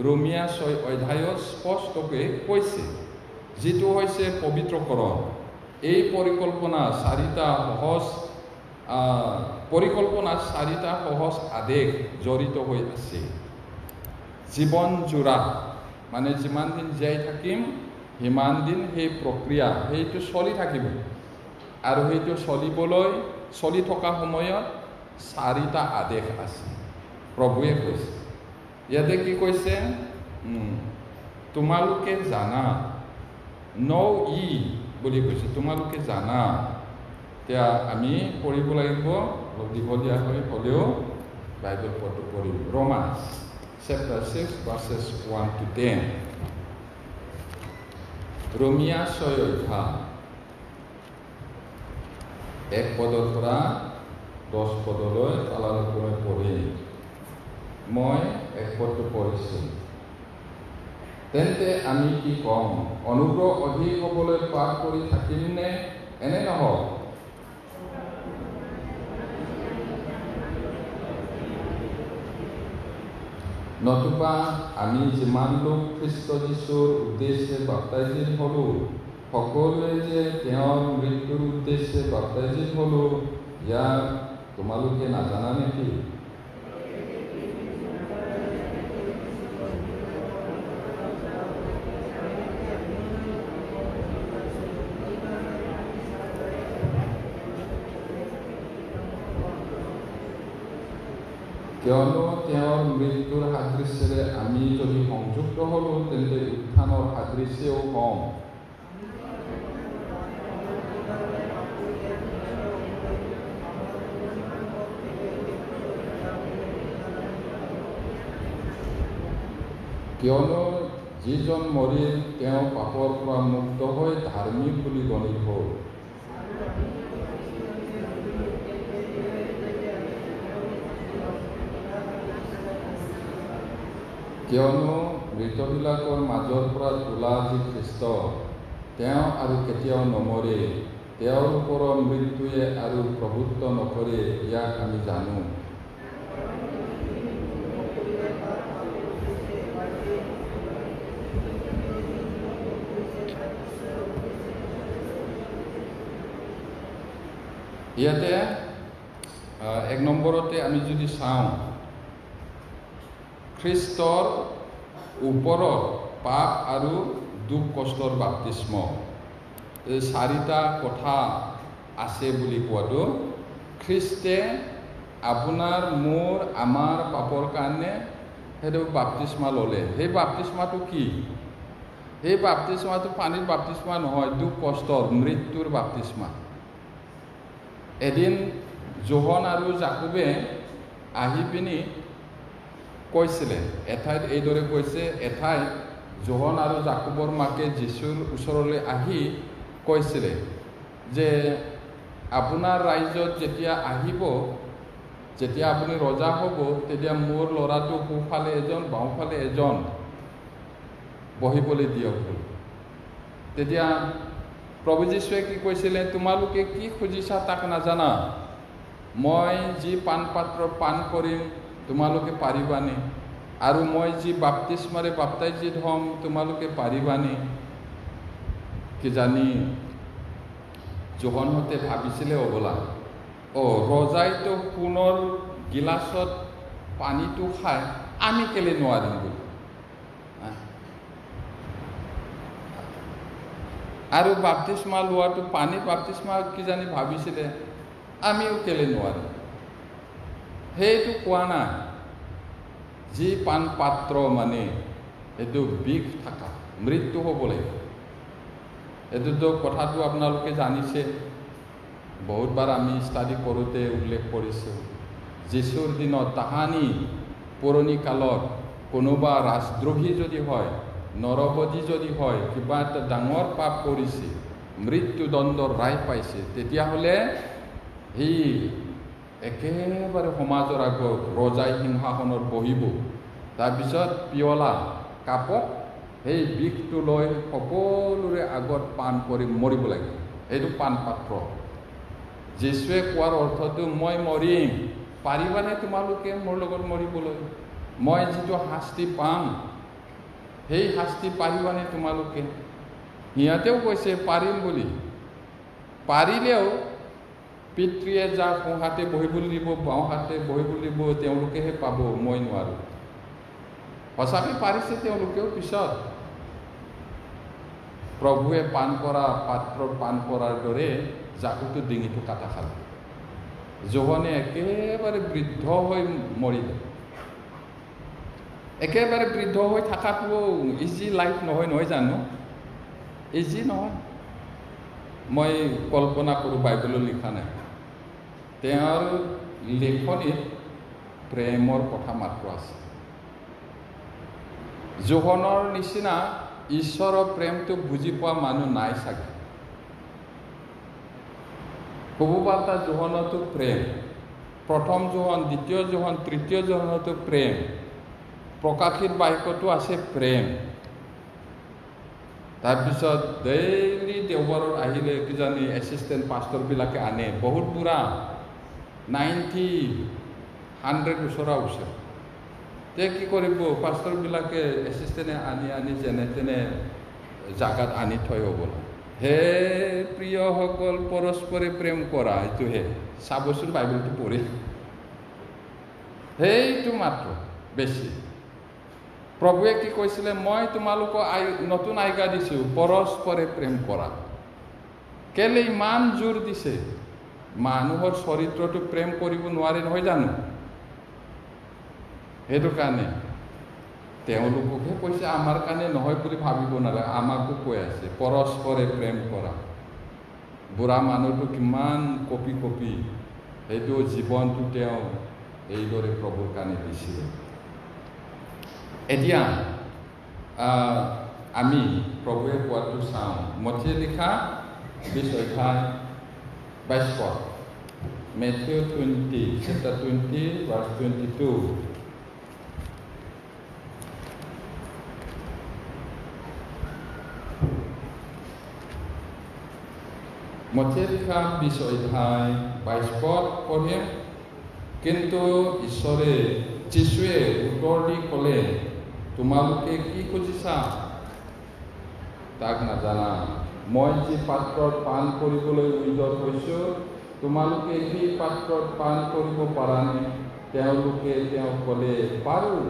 ৰোমিয়া 6 অধ্যায়ত স্পষ্টকৈ কৈছে, যিটো হৈছে পবিত্ৰকৰণ। এই পৰিকল্পনাত 4টা সহজ আদেশ জড়িত হৈ আছে। জীৱন জোৰা, মানে যিমান দিন জীয়াই থাকিম সিমান দিন সেই প্ৰক্ৰিয়া, সেইটো চলি থাকিব। আৰু সেইটো চলি থকা সময়ত 4টা আদেশ আছে, প্ৰভুৱে কৈছে। ইয়াতে কি কৈছে, তোমালোকে জানা, বুলি কৈছে, তোমালোকে জানা। এতিয়া আমি পঢ়িব লাগিব, অলপ দীঘলীয়া হ'লেও বাইবেল পঢ়টো পঢ়িব। Romans chapter 6 verses 1 to 10। ৰোমিয়া 6 অধ্যায় 1 পদৰ পৰা 10 পদলৈ কালানুক্ৰমে পঢ়ি, মই 1 পদটো পঢ়িছোঁ। তেন্তে আমি কি কম? অনুগ্ৰহ অধিক হ'বলৈ পাপ কৰি থাকিমনে? এনে নহওক। নতুবা আমি যিমান লোক খ্ৰীষ্ট যীশুৰ উদ্দেশ্যে বাপ্তাইজিত হ'লোঁ, সকলোৱে যে তেওঁৰ মৃত্যুৰ উদ্দেশ্যে বাপ্তাইজিত হ'লো, ইয়াক তোমালোকে নাজানা নেকি? কিয়নো তেওঁৰ মৃত্যুৰ সাদৃশ্যেৰে আমি যদি সংযুক্ত হ'লোঁ, তেন্তে উত্থানৰ সাদৃশ্যেও হ'ম। কিয়নো যিজন মৰিল তেওঁ পাপৰ পৰা মুক্ত হৈ ধাৰ্মিক বুলি গণিত হ'ল। কিয়নো মৃতবিলাকৰ মাজৰ পৰা তোলা যি খ্ৰীষ্ট, তেওঁ আৰু কেতিয়াও নমৰে, তেওঁৰ ওপৰত মৃত্যুৱে আৰু প্ৰভুত্ব নকৰে, ইয়াক আমি জানো। ইয়াতে 1 নম্বৰতে আমি যদি চাওঁ, খ্ৰীষ্টৰ ওপৰত পাপ আৰু দুখ কষ্টৰ বাপ্তিস্ম, এই 4টা কথা আছে বুলি কোৱাটো, খ্ৰীষ্টে আপোনাৰ মোৰ আমাৰ পাপৰ কাৰণে সেইটো বাপ্তিস্মা ল'লে। সেই বাপ্তিস্মাটো কি? সেই বাপ্তিস্মাটো পানীৰ বাপ্তিস্মা নহয়, দুখ কষ্টৰ মৃত্যুৰ বাপ্তিস্মা। এদিন জোহন আৰু জাকুবে আহি পিনি কৈছিলে, এঠাইত এইদৰে কৈছে, এঠাইত জোহন আৰু জাকুবৰ মাকে যীশুৰ ওচৰলৈ আহি কৈছিলে যে আপোনাৰ ৰাজ্যত যেতিয়া আহিব, যেতিয়া আপুনি ৰজা হ'ব, তেতিয়া মোৰ ল'ৰাটো সোঁফালে এজন বাওঁফালে এজন বহিবলৈ দিয়ক। তেতিয়া প্ৰভু যীশুৱে কি কৈছিলে, তোমালোকে কি খুজিছা তাক নাজানা, মই যি পানপাত্ৰ পান কৰিম তোমালোকে পাৰিবানে? আৰু মই যি বাপ্তিস্মাৰে বাপ্তাইজিত হ'ম তোমালোকে পাৰিবানে? কিজানি জোহনহঁতে ভাবিছিলে হ'বলা, ৰজাইতো পুনৰ গিলাচত পানীটো খাই, আমি কেলে নোৱাৰিম বুলি। আৰু বাপ্তিস্মা লোৱাটো পানী বাপ্তিস্মা কিজানি ভাবিছিলে, আমিও কেলে নোৱাৰিম। সেইটো কোৱা নাই। যি পান পাত্ৰ মানে এইটো বিষ থকা, মৃত্যু হ'ব লাগিব। এইটোতো কথাটো আপোনালোকে জানিছে, বহুতবাৰ আমি ষ্টাডি কৰোঁতে উল্লেখ কৰিছোঁ। যীশুৰ দিনত তাহানি পুৰণি কালত কোনোবা ৰাজদ্ৰোহী যদি হয়, নৰবধী যদি হয়, কিবা এটা ডাঙৰ পাপ কৰিছে, মৃত্যুদণ্ডৰ ৰায় পাইছে, তেতিয়াহ'লে সি একেবাৰে সমাজৰ আগত ৰজাই সিংহাসনত বহিব। তাৰপিছত পিয়লা কাপত সেই বিষটো লৈ সকলোৰে আগত পান কৰি মৰিব লাগে। এইটো পান পাত্ৰ। যীশুৱে কোৱাৰ অৰ্থটো, মই মৰিম, পাৰিবানে তোমালোকে মোৰ লগত মৰিবলৈ? মই যিটো শাস্তি পাম সেই শাস্তি পাৰিবানে তোমালোকে? সিহঁতেও কৈছে পাৰিম বুলি। পাৰিলেও পিতৃয়ে যাক সোঁহাতে বহিবলৈ দিব, বাওঁহাতে বহিবলৈ দিব, তেওঁলোকেহে পাব, মই নোৱাৰোঁ। সঁচাকৈ পাৰিছে তেওঁলোকেও। পিছত প্ৰভুৱে পান কৰা পাত্ৰত পান কৰাৰ দৰে জাকুটোৰ ডিঙিটো কাটা খালে। জোহনে একেবাৰে বৃদ্ধ হৈ মৰিলে। একেবাৰে বৃদ্ধ হৈ থকাটো ইজি লাইফ নহয়, নহয় জানো? ইজি নহয়। মই কল্পনা কৰোঁ, বাইবেলত লিখা নাই, তেওঁৰ লেখনিত প্ৰেমৰ কথা মাত্ৰ আছে। জোহনৰ নিচিনা ঈশ্বৰৰ প্ৰেমটো বুজি পোৱা মানুহ নাই চাগে। শুভবাৰ্তা জোহনতো প্ৰেম, প্ৰথম জোহন, দ্বিতীয় জোহন, তৃতীয় জোহনতো প্ৰেম, প্ৰকাশিত বাক্যতো আছে প্ৰেম। তাৰপিছত ডেইলি দেওবাৰত আহিলে কিজানি এছিষ্টেণ্ট পাষ্টৰবিলাকে আনে, বহুত বুঢ়া, 90-100 ওচৰা ওচৰ। তে কি কৰিব, পাষ্টৰবিলাকে এছিষ্টেণ্টে আনি যেনে তেনে জাগাত আনি থৈ হ'বলা। হে প্ৰিয়সকল পৰস্পৰে প্ৰেম কৰা, এইটোহে চাবচোন বাইবেলটো পঢ়ি, সেইটো মাত্ৰ বেছি। প্ৰভুৱে কি কৈছিলে, মই তোমালোকক নতুন আজ্ঞা দিছোঁ, পৰস্পৰে প্ৰেম কৰা। কেলে ইমান জোৰ দিছে? মানুহৰ চৰিত্ৰটো প্ৰেম কৰিব নোৱাৰে নহয় জানো? সেইটো কাৰণে তেওঁলোককহে কৈছে, আমাৰ কাৰণে নহয় বুলি ভাবিব নালাগে, আমাকো কৈ আছে পৰস্পৰে প্ৰেম কৰা। বুঢ়া মানুহটো কিমান কপি সেইটো জীৱনটো তেওঁ এইদৰে প্ৰভুৰ কাৰণে দিছিলে। এতিয়া আমি প্ৰভুৱে কোৱাটো চাওঁ। মথিয়ে লিখা 20 অধ্যায় 22 পদ, Matthew 20, chapter 20, verse 22. মথিয়ে লিখা 20 অধ্যায় 22 পদ পঢ়িম। কিন্তু যীশুৱে উত্তৰ দি ক'লে, তোমালোকে কি খুজিছা তাক নাজানা। মই যি পাত্ৰত পান কৰিবলৈ উদ্যত হৈছোঁ, তোমালোকে সেই পাত্ৰত পান কৰিব পাৰানে? তেওঁলোকে তেওঁক ক'লে, পাৰোঁ।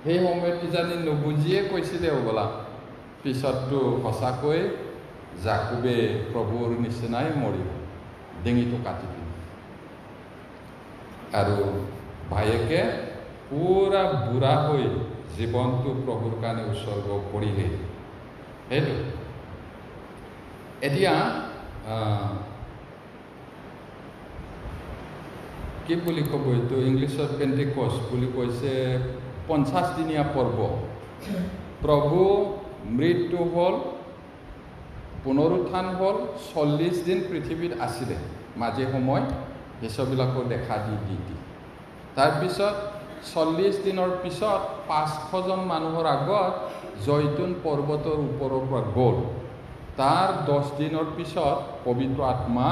সেই সময়ত কিজানি নুবুজিয়ে কৈছিলে হ'বলা। পিছততো সঁচাকৈ জাকুবে প্ৰভুৰ নিচিনাই মৰিব, ডিঙিটো কাটি দিলে। আৰু ভায়েকে পুৰা বুঢ়া হৈ জীৱনটো প্ৰভুৰ কাৰণে উৎসৰ্গ কৰিলে। সেইটো এতিয়া কি বুলি ক'ব, এইটো ইংলিছত পেণ্টেকষ্ট বুলি কৈছে, 50 দিনীয়া পৰ্ব। প্ৰভু মৃত্যু হ'ল, পুনৰুত্থান হ'ল, 40 দিন পৃথিৱীত আছিলে, মাজে সময় সেইবিলাকক দেখা দি তাৰপিছত 40 দিনৰ পিছত 500জন মানুহৰ আগত জৈতুন পৰ্বতৰ ওপৰৰ পৰা গ'ল। তাৰ 10 দিনৰ পিছত পবিত্ৰ আত্মা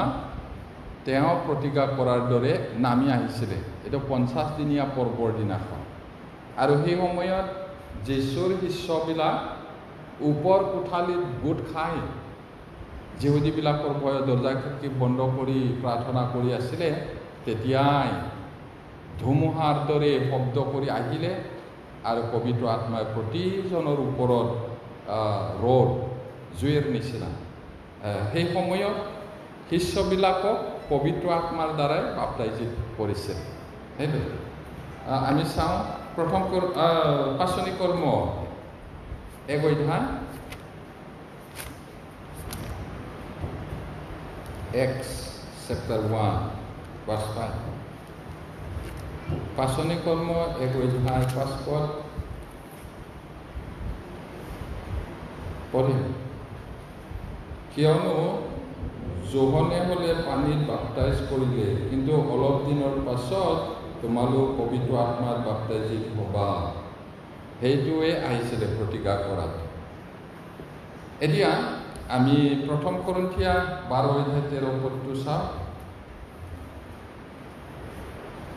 তেওঁ প্ৰতিজ্ঞা কৰাৰ দৰে নামি আহিছিলে। এইটো 50 দিনীয়া পৰ্বৰ দিনাখন। আৰু সেই সময়ত যীশুৰ শিষ্যবিলাক ওপৰ কোঠালিত গোট খাই যিহুদীবিলাকৰ ভয়ত দৰ্জা খিৰিকী বন্ধ কৰি প্ৰাৰ্থনা কৰি আছিলে। তেতিয়াই ধুমুহাৰ দৰে শব্দ কৰি আহিলে আৰু পবিত্ৰ আত্মাই প্ৰতিজনৰ ওপৰত ৰ'দ জুইৰ নিচিনা। সেই সময়ত শিষ্যবিলাকক পবিত্ৰ আত্মাৰ দ্বাৰাই বাপ্তাইজিত কৰিছে। সেইটো আমি চাওঁ। প্ৰথম পাচনি কৰ্ম 1 অধ্যায়, Acts chapter 1 verse 5. পাচনি কৰ্ম 1 অধ্যায় 5 পদ পঢ়িম। কিয়নো যোহনে হ'লে পানীত বাপ্তাইজ কৰিলে, কিন্তু অলপ দিনৰ পাছত তোমালোক পবিত্ৰ আত্মাত বাপ্তাইজিত হ'বা। সেইটোৱে আহিছিলে প্ৰতিজ্ঞা কৰাত। এতিয়া আমি প্ৰথম কৰিন্থিয়া 12 অধ্যায় 13 পদটো চাওঁ।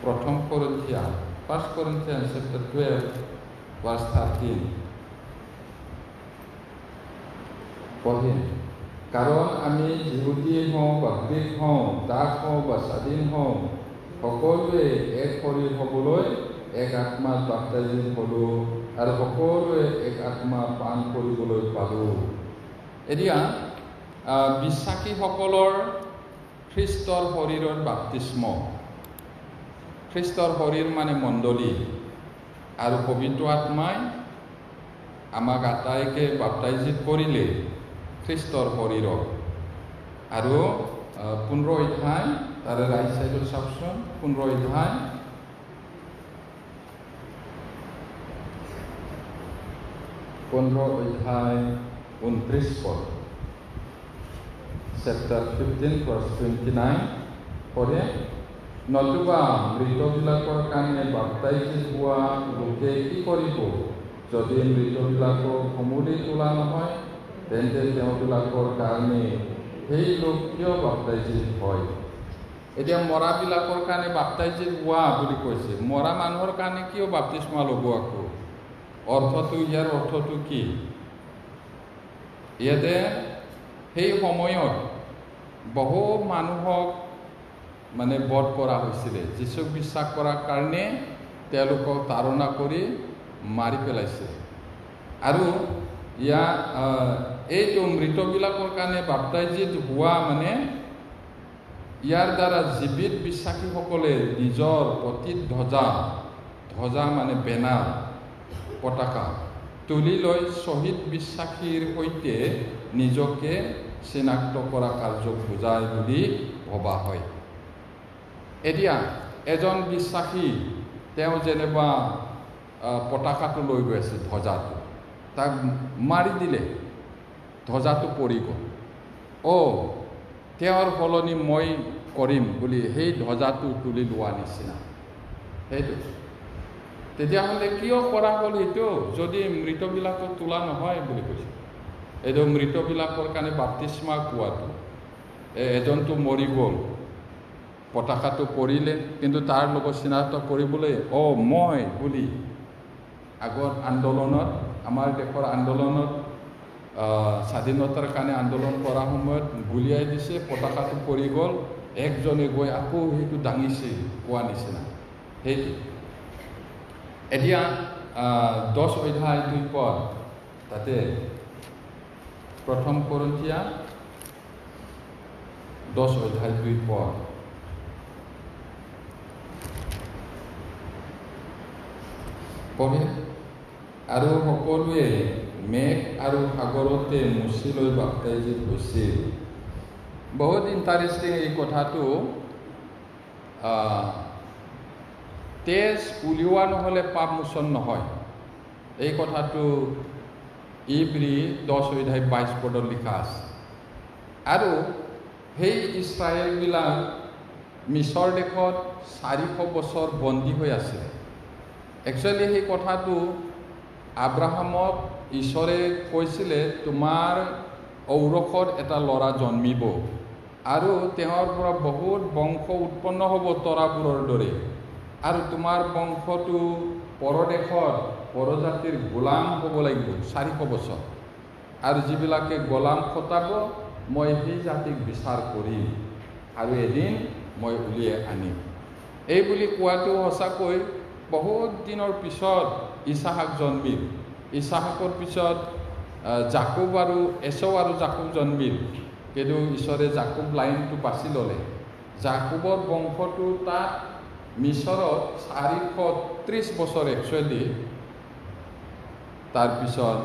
প্ৰথম কৰিন্থিয়া 1 Corinthians chapter 12 verse 13 পঢ়িম। কাৰণ আমি যিহুদীয়ে হওঁ বা গ্ৰীক হওঁ, দাস হওঁ বা স্বাধীন হওঁ, সকলোৱে এক শৰীৰ হ'বলৈ এক আত্মাত বাপ্তাইজিত হ'লোঁ আৰু সকলোৱে এক আত্মা পান কৰিবলৈ পালোঁ। এতিয়া বিশ্বাসীসকলৰ খ্ৰীষ্টৰ শৰীৰৰ বাপ্তিস্ম, খ্ৰীষ্টৰ শৰীৰ মানে মণ্ডলী, আৰু পবিত্ৰ আত্মাই আমাক আটাইকে বাপ্তাইজিত কৰিলে খ্ৰীষ্টৰ শৰীৰক। আৰু 15 অধ্যায়, তাৰে ৰাইট চাইডত চাওকচোন, 15 অধ্যায় 29 পদ, chapter 15 verse 29 পঢ়ে। নতুবা মৃতবিলাকৰ কাৰণে বাপ্তাইজিত হোৱা লোকে কি কৰিব? যদি মৃতবিলাকক সমূলি তোলা নহয়, তেন্তে তেওঁবিলাকৰ কাৰণে সেই লোক কিয় বাপ্তাইজিত হয়? এতিয়া মৰাবিলাকৰ কাৰণে বাপ্তাইজিত হোৱা বুলি কৈছে। মৰা মানুহৰ কাৰণে কিয় বাপ্তিস্মা ল'ব? আকৌ ইয়াৰ অৰ্থটো কি? ইয়াতে সেই সময়ত বহু মানুহক মানে বধ কৰা হৈছিলে। যীশুক বিশ্বাস কৰাৰ কাৰণে তেওঁলোকক তাড়না কৰি মাৰি পেলাইছে। আৰু এইটো মৃতবিলাকৰ কাৰণে বাপ্তাইজিত হোৱা মানে ইয়াৰ দ্বাৰা জীৱিত বিশ্বাসীসকলে নিজৰ প্ৰতীক ধ্বজা মানে বেনাৰ পতাকা তুলি লৈ শ্বহীদ বিশ্বাসীৰ সৈতে নিজকে চিনাক্ত কৰা কাৰ্যক বুজায় বুলি ভবা হয়। এতিয়া এজন বিশ্বাসী তেওঁ যেনিবা পতাকাটো লৈ গৈ আছে, ধ্বজাটো, তাক মাৰি দিলে, ধ্বজাটো পৰি গ'ল। তেওঁৰ সলনি মই কৰিম বুলি সেই ধ্বজাটো তুলি লোৱা নিচিনা সেইটো। তেতিয়াহ'লে কিয় কৰা হ'ল সেইটো, যদি মৃতবিলাকক তোলা নহয় বুলি কৈছে। এইটো মৃতবিলাকৰ কাৰণে বাপ্তিস্মা পোৱাটো, এজনটো মৰি গ'ল, পতাকাটো পৰিলে, কিন্তু তাৰ লগত চিনাক্ত কৰিবলৈ মই বুলি আগৰ আন্দোলনত, আমাৰ দেশৰ আন্দোলনত, স্বাধীনতাৰ কাৰণে আন্দোলন কৰাৰ সময়ত গুলিয়াই দিছে, পতাকাটো পৰি গ'ল, একজনে গৈ আকৌ সেইটো দাঙিছে কোৱা নিচিনা সেইটো। এতিয়া 10 অধ্যায় 2 পদ, তাতে 1 কৰিন্থিয়া 10 অধ্যায় 2 পদ। পঢ়ে, আৰু সকলোৱে মেঘ আৰু সাগৰতে মুচি লৈ বাপ্তাইজিত হৈছিল। বহুত ইণ্টাৰেষ্টিং এই কথাটো। তেজ উলিওৱা নহ'লে পাপ মোচন নহয়, এই কথাটো ইব্ৰী 10 অধ্যায় 22 পদত লিখা আছে। আৰু সেই ইছৰাইলবিলাক মিছৰ দেশত 400 বছৰ বন্দী হৈ আছিল। একচুৱেলি সেই কথাটো আব্ৰাহামক ঈশ্বৰে কৈছিলে, তোমাৰ ঔৰসত এটা ল'ৰা জন্মিব আৰু তেওঁৰ পৰা বহুত বংশ উৎপন্ন হ'ব তৰাবোৰৰ দৰে, আৰু তোমাৰ বংশটো পৰদেশত পৰজাতিৰ গোলাম হ'ব লাগিব 400 বছৰ, আৰু যিবিলাকে গোলাম খটাব মই সেই জাতিক বিচাৰ কৰিম আৰু এদিন মই উলিয়াই আনিম। এই বুলি কোৱাটো সঁচাকৈ বহুত দিনৰ পিছত ইছাহাক জন্মিল। ইছাহাকৰ পিছত জাকুব আৰু এছৌ আৰু জাকুব জন্মিল, কিন্তু ঈশ্বৰে জাকুব লাইনটো বাছি ল'লে। জাকুবৰ বংশটো তাত মিছৰত 430 বছৰ একচুৱেলি, তাৰপিছত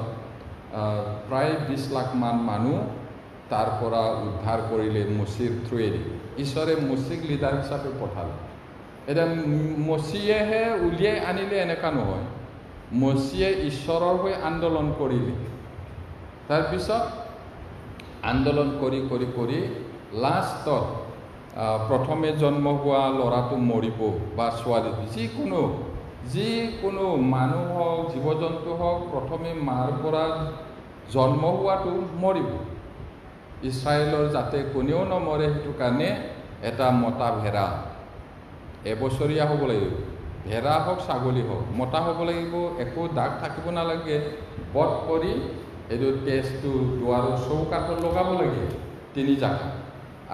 প্ৰায় 20 লাখ মান মানুহ তাৰ পৰা উদ্ধাৰ কৰিলে মচিৰ থ্ৰুৱেদি। ঈশ্বৰে মচিক লিডাৰ হিচাপে পঠালে। এতিয়া মচিয়েহে উলিয়াই আনিলে এনেকুৱা নহয়, মচিয়ে ঈশ্বৰৰ হৈ আন্দোলন কৰিলে। তাৰপিছত আন্দোলন কৰি কৰি কৰি লাষ্টত প্ৰথমে জন্ম হোৱা ল'ৰাটো মৰিব বা ছোৱালীটো, যিকোনো মানুহ হওক জীৱ জন্তু হওক, প্ৰথমে মাৰ পৰা জন্ম হোৱাটো মৰিব। ইছৰাইলৰ যাতে কোনেও নমৰে সেইটো কাৰণে এটা মতা ভেড়া, এবছৰীয়া হ'ব লাগিব, ভেড়া হওক ছাগলী হওক, মতা হ'ব লাগিব, একো দাগ থাকিব নালাগে, বধ কৰি এইটো তেজটো দুৱাৰৰ চৌকাঠত লগাব লাগে 3 জাগা,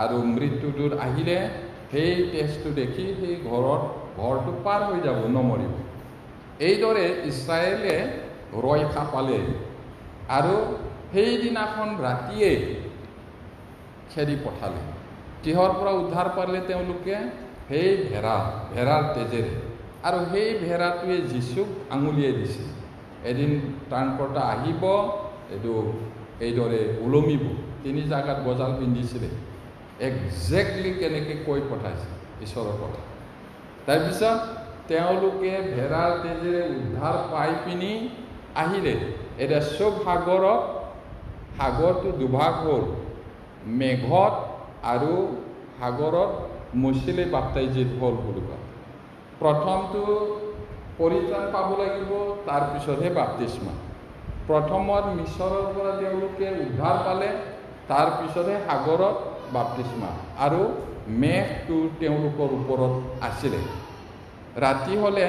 আৰু মৃত্যুদূত আহিলে সেই তেজটো দেখি সেই ঘৰটো পাৰ হৈ যাব, নমৰিব। এইদৰে ইছৰাইলে ৰক্ষা পালে, আৰু সেইদিনাখন ৰাতিয়ে খেদি পঠালে। কিহৰ পৰা উদ্ধাৰ পালে তেওঁলোকে? সেই ভেড়াৰ তেজেৰে। আৰু সেই ভেড়াটোৱে যীচুক আঙুলিয়াই দিছে, এদিন ত্ৰাণকৰ্তা আহিব, এইটো এইদৰে ওলমিব। 3 জাগাত গজাল পিন্ধিছিলে, একজেক্টলি কেনেকৈ কৈ পঠাইছে ঈশ্বৰৰ কথা। তাৰপিছত তেওঁলোকে ভেড়াৰ তেজেৰে উদ্ধাৰ পাই পিনি আহিলে। এতিয়া চব সাগৰটো দুভাগ হ'ল, মেঘত আৰু সাগৰত মুচিলে বাপ্তাইজিত হ'ল বুলি কয়। প্ৰথমটো পৰিত্ৰাণ পাব লাগিব, তাৰপিছতহে বাপ্তিস্মা। প্ৰথমত মিছৰৰ পৰা তেওঁলোকে উদ্ধাৰ পালে, তাৰপিছতহে সাগৰত বাপ্তিস্মা, আৰু মেঘটো তেওঁলোকৰ ওপৰত আছিলে। ৰাতি হ'লে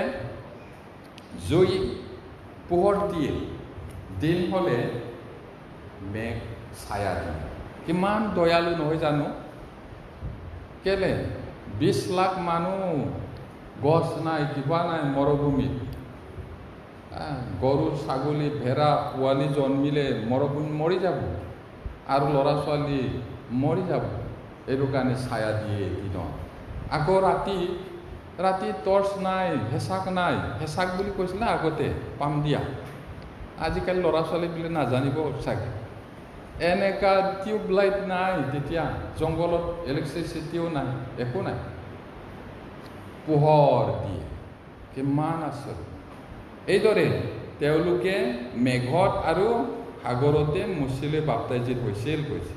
জুই পোহৰ দিয়ে, দিন হ'লে মেঘ ছায়া দিয়ে। কিমান দয়ালু নহয় জানো? কেলে 20 লাখ মানুহ, গছ নাই, কিবা নাই মৰুভূমিত। গৰু ছাগলী ভেড়া পোৱালি জন্মিলে মৰুভূমি মৰি যাব, আৰু ল'ৰা ছোৱালী মৰি যাব। এইটো কাৰণে ছায়া দিয়ে দিনত। আকৌ ৰাতি টৰ্চ নাই, হেঁচাক নাই। হেঁচাক বুলি কৈছিলে আগতে পাম দিয়া। আজিকালি ল'ৰা ছোৱালীবিলাক নাজানিব চাগে। এনেকুৱা টিউব লাইট নাই তেতিয়া, জংঘলত ইলেক্ট্ৰিচিটিও নাই, একো নাই। পোহৰ দিয়ে। কিমান আছে। এইদৰে তেওঁলোকে মেঘত আৰু সাগৰতে মুচিলে বাপ্তাইজিত হৈছিল কৈছে।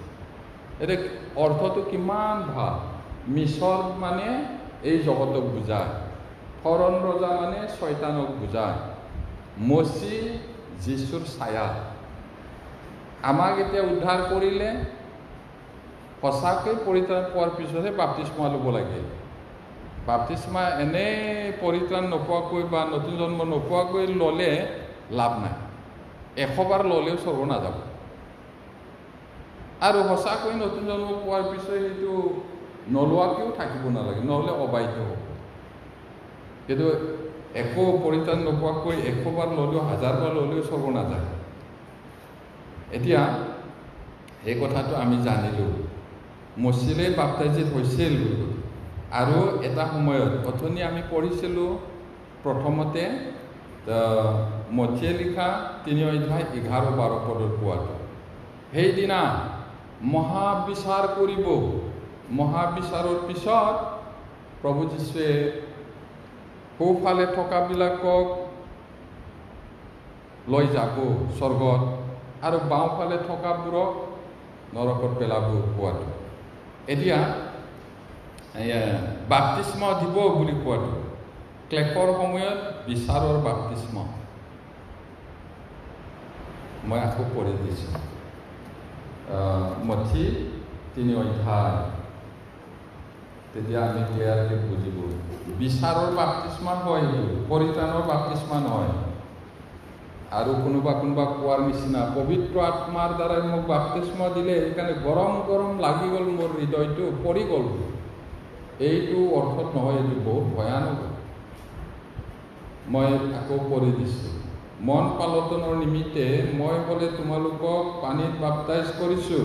এতিয়া অৰ্থটো কিমান ভাল। মিছৰ মানে এই জগতক বুজায়, ফৰণ ৰজা মানে শয়তানক বুজায়, মচি যীশুৰ ছায়া। আমাক এতিয়া উদ্ধাৰ কৰিলে সঁচাকৈ পৰিত্ৰাণ পোৱাৰ পিছতহে বাপ্তিস্মা ল'ব লাগে। বাপ্তিস্মা এনেই পৰিত্ৰাণ নোপোৱাকৈ বা নতুন জন্ম নোপোৱাকৈ ল'লে লাভ নাই। 100 বাৰ ল'লেও স্বৰ্গ নাযাব। আৰু সঁচাকৈ নতুন জন্ম পোৱাৰ পিছত সেইটো নোলোৱাকৈও থাকিব নালাগে, নহ'লে অবাধ্য হ'ব। কিন্তু একো পৰিত্ৰাণ নোপোৱাকৈ 100 বাৰ ল'লেও 1000 বাৰ ল'লেও স্বৰ্গ নাযায়। এতিয়া এই কথাটো আমি জানিলোঁ, মচিলে বাপ্তাইজিত হৈছিল বুলি। আৰু এটা সময়ত অথনি আমি পঢ়িছিলোঁ প্ৰথমতে মথিয়ে লিখা 3 অধ্যায় 11-12 পদৰ পোৱাটো। সেইদিনা মহাবিচাৰ কৰিব। মহাবিচাৰৰ পিছত প্ৰভু যীশুৱে সোঁফালে থকাবিলাকক লৈ যাব স্বৰ্গত, আৰু বাওঁফালে থকাবোৰক নৰকত পেলাব কোৱাটো। এতিয়া বাপ্তিস্মা দিব বুলি কোৱাটো ক্লেশৰ সময়ত বিচাৰৰ বাপ্তিস্মা। মই আকৌ পঢ়ি দিছোঁ মথি 3 অধ্যায়, তেতিয়া আমি ক্লিয়াৰলি বুজিব। বিচাৰৰ বাপ্তিস্মা হয়, এইটো পৰিত্ৰাণৰ বাপ্তিস্মা নহয়। আৰু কোনোবা কোৱাৰ নিচিনা পবিত্ৰ আত্মাৰ দ্বাৰাই মোক বাপ্তিস্মা দিলে, সেইকাৰণে গৰম গৰম লাগি গ'ল মোৰ হৃদয়টো, পৰি গ'ল। এইটো অৰ্থত নহয়, এইটো বহুত ভয়ানক। মই আকৌ পঢ়ি দিছোঁ। মন পালটনৰ নিমিত্তে মই বোলে তোমালোকক পানীত বাপ্তাইজ কৰিছোঁ,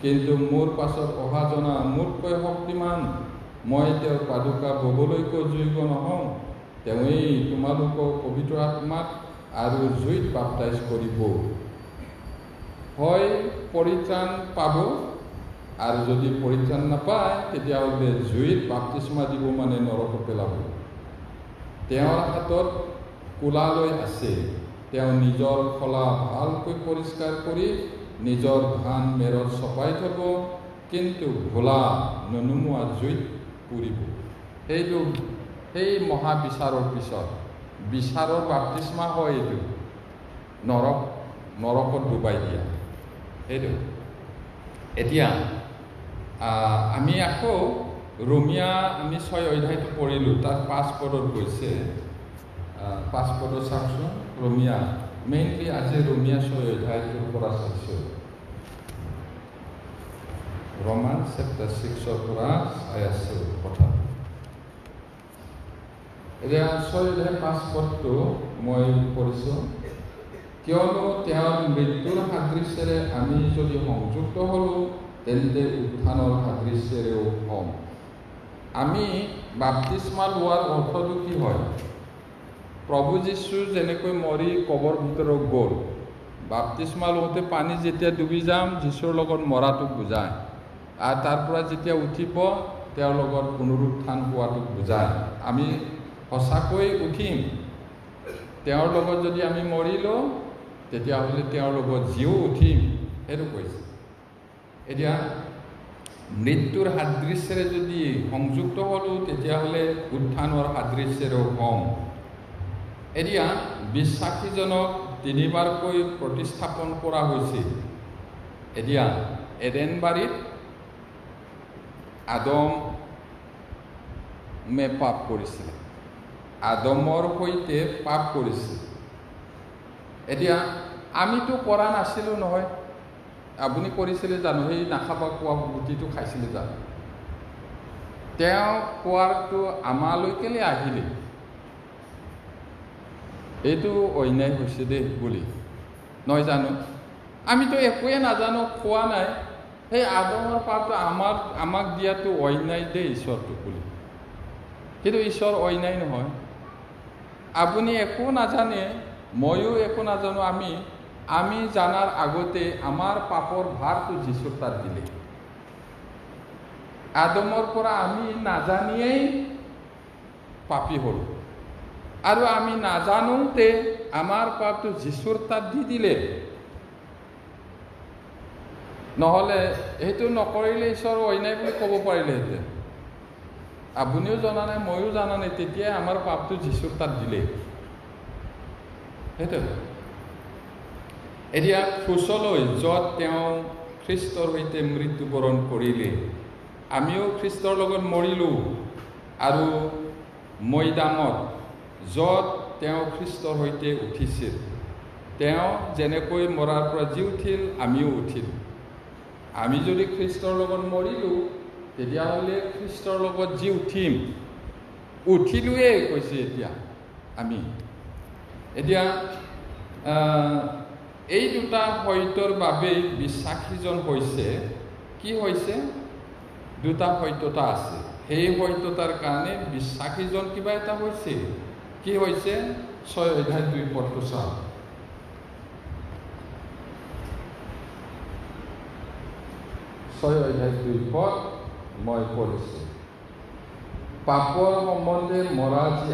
কিন্তু মোৰ পাছত অহা জনা মোতকৈ শক্তিমান, মই তেওঁৰ পাদুকা ববলৈকো যোগ্য নহওঁ। তেওঁৱেই তোমালোকক পবিত্ৰ আত্মাক আৰু জুইত বাপ্তাইজ কৰিব। হয় পৰিত্ৰাণ পাব, আৰু যদি পৰিত্ৰাণ নাপায় তেতিয়াহ'লে জুইত বাপ্তিস্মা দিব, মানে নৰকত পেলাব। তেওঁৰ হাতত কোলালৈ আছে। তেওঁ নিজৰ খলা ভালকৈ পৰিষ্কাৰ কৰি নিজৰ ধান মেৰত চপাই থ'ব, কিন্তু ভোলা নুনুমোৱা জুইত পুৰিব। সেই মহাবিচাৰৰ পিছত বিচাৰৰ বাপ্তিস্মা হয় এইটো, নৰকত ডুবাই দিয়া সেইটো। এতিয়া আমি আকৌ ৰোমিয়া আমি 6 অধ্যায়টো পঢ়িলোঁ, তাত 5 পদত গৈছে। 5 পদত চাওকচোন। ৰোমিয়া মেইনলি আজি ৰোমিয়া 6 অধ্যায়টোৰ পৰা চাইছোঁ। ৰোমান চেপ্টাৰ 6ৰ পৰা চাই আছোঁ কথা। এতিয়া 6 অধ্যায় 5 পদটো মই পঢ়িছোঁ। কিয়নো তেওঁৰ মৃত্যুৰ সাদৃশ্যেৰে আমি যদি সংযুক্ত হ'লোঁ, তেন্তে উত্থানৰ সাদৃশ্যেৰেও হ'ম। আমি বাপ্তিস্মা লোৱাৰ অৰ্থটো কি হয়? প্ৰভু যীশু যেনেকৈ মৰি কবৰ ভিতৰত গ'ল, বাপ্তিস্মা লওঁতে পানী যেতিয়া ডুবি যাম, যীশুৰ লগত মৰাটোক বুজায়। আৰু তাৰ পৰা যেতিয়া উঠিব, তেওঁৰ লগত পুনৰুত্থান হোৱাটোক বুজায়। আমি সঁচাকৈ উঠিম। তেওঁৰ লগত যদি আমি মৰিলোঁ, তেতিয়াহ'লে তেওঁৰ লগত জীও উঠিম, সেইটো কৈছে। এতিয়া মৃত্যুৰ সাদৃশ্যেৰে যদি সংযুক্ত হ'লোঁ, তেতিয়াহ'লে উত্থানৰ সাদৃশ্যেৰেও হ'ম। এতিয়া বিশ্বাসীজনক 3 বাৰকৈ প্ৰতিস্থাপন কৰা হৈছিল। এতিয়া এডেন বাৰীত আদমে পাপ কৰিছিলে, আদমৰ সৈতে পাপ কৰিছিল। এতিয়া আমিতো কৰা নাছিলোঁ নহয়, আপুনি কৰিছিলে জানো সেই নাখাব কোৱা গুটিটো খাইছিলে জানো তেওঁ কোৱাৰটো আমালৈকেলৈ আহিলে এইটো অন্যায় হৈছে দেই বুলি নহয় জানো আমিতো একোৱে নাজানো খোৱা নাই সেই আদমৰ পাপটো আমাক দিয়াটো অন্যায় দেই ঈশ্বৰটো বুলি কিন্তু ঈশ্বৰ অন্যায় নহয় আপুনি একো নাজানে ময়ো একো নাজানো আমি জানাৰ আগতে আমাৰ পাপৰ ভাৰটো যীশুৰ তাত দিলে আদমৰ পৰা আমি নাজানিয়েই পাপী হলো আৰু আমি নাজানোতে আমাৰ পাপটো যীশুৰ তাত দি দিলে নহ'লে সেইটো নকৰিলে ঈশ্বৰ অন্যায় বুলি ক'ব পাৰিলেহেঁতেন আপুনিও জনা নাই ময়ো জানা নাই তেতিয়াই আমাৰ পাপটো যীশুৰ তাত দিলে সেইটো এতিয়া ক্ৰুচলৈ য'ত তেওঁ খ্ৰীষ্টৰ সৈতে মৃত্যুবৰণ কৰিলে আমিও খ্ৰীষ্টৰ লগত মৰিলোঁ আৰু মৈদামত য'ত তেওঁ খ্ৰীষ্টৰ সৈতে উঠিছিল তেওঁ যেনেকৈ মৰাৰ পৰা জি উঠিল আমিও উঠিলোঁ আমি যদি খ্ৰীষ্টৰ লগত মৰিলোঁ তেতিয়াহ'লে খ্ৰীষ্টৰ লগত জি উঠিম উঠিলোৱেই কৈছে এতিয়া আমি এতিয়া এই দুটা সত্যৰ বাবেই বিশ্বাসীজন হৈছে কি হৈছে দুটা সত্যতা আছে সেই সত্যতাৰ কাৰণে বিশ্বাসীজন কিবা এটা হৈছে কি হৈছে 6 অধ্যায় 2 পদটো চাওক 6 অধ্যায় 2 পদ মই পঢ়িছোঁ পাপৰ সম্বন্ধে মৰা যি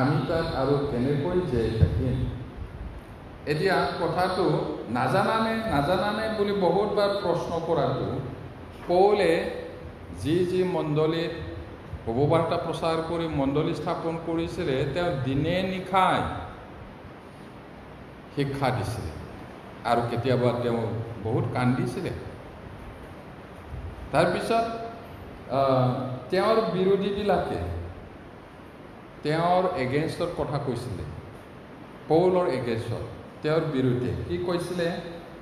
আমি তাত আৰু কেনেকৈ জীয়াই থাকিম এতিয়া কথাটো নাজানানে বুলি বহুতবাৰ প্ৰশ্ন কৰাটো পৌলে যি মণ্ডলীত শুভবাৰ্তা প্ৰচাৰ কৰি মণ্ডলী স্থাপন কৰিছিলে তেওঁ দিনে নিশাই শিক্ষা দিছিলে আৰু কেতিয়াবা তেওঁ বহুত কান্দিছিলে তাৰপিছত তেওঁৰ বিৰোধীবিলাকে তেওঁৰ এগেইনষ্টৰ কথা কৈছিলে পৌলৰ এগেইনষ্টৰ তেওঁৰ বিৰুদ্ধে কি কৈছিলে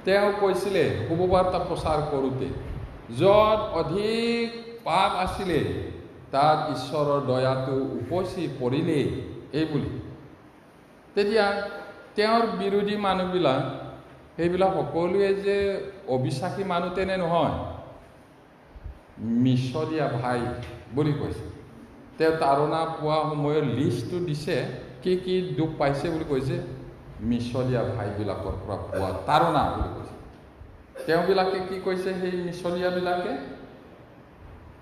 তেওঁ কৈছিলে শুভবাৰ্তা প্ৰচাৰ কৰোঁতে য'ত অধিক পাপ আছিলে তাত ঈশ্বৰৰ দয়াটো উপচি পৰিলে এই বুলি তেতিয়া তেওঁৰ বিৰোধী মানুহবিলাক সেইবিলাক সকলোৱে যে অবিশ্বাসী মানুহ তেনে নহয় মিছলীয়া ভাই বুলি কৈছে তেওঁ তাৰণা পোৱা সময়ৰ লিষ্টটো দিছে কি দুখ পাইছে বুলি কৈছে মিছলীয়া ভাইবিলাকৰ পৰা পোৱা তাৰণা বুলি কৈছে তেওঁবিলাকে কি কৈছে সেই মিছলীয়াবিলাকে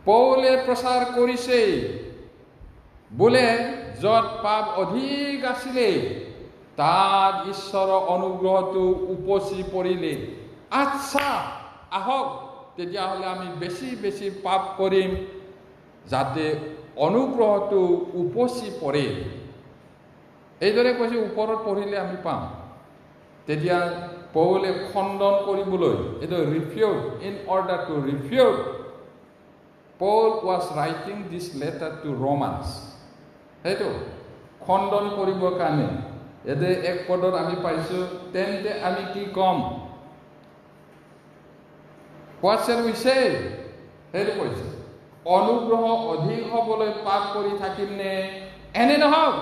পৌলে প্ৰচাৰ কৰিছে বোলে য'ত পাপ অধিক আছিলে তাত ঈশ্বৰৰ অনুগ্ৰহটো উপচি পৰিলে আচ্ছা আহক তেতিয়াহ'লে আমি বেছি পাপ কৰিম যাতে অনুগ্ৰহটো উপচি পৰে এইদৰে কৈছে ওপৰত পঢ়িলে আমি পাম তেতিয়া পৌলে খণ্ডন কৰিবলৈ এইটো refute in order to refute Paul was writing this letter to Romans সেইটো খণ্ডন কৰিবৰ কাৰণে এতে এক পদত আমি পাইছোঁ তেন্তে আমি কি কম What shall we say সেইটো কৈছে অনুগ্ৰহ অধিক হ'বলৈ পাপ কৰি থাকিম নে এনে নহওক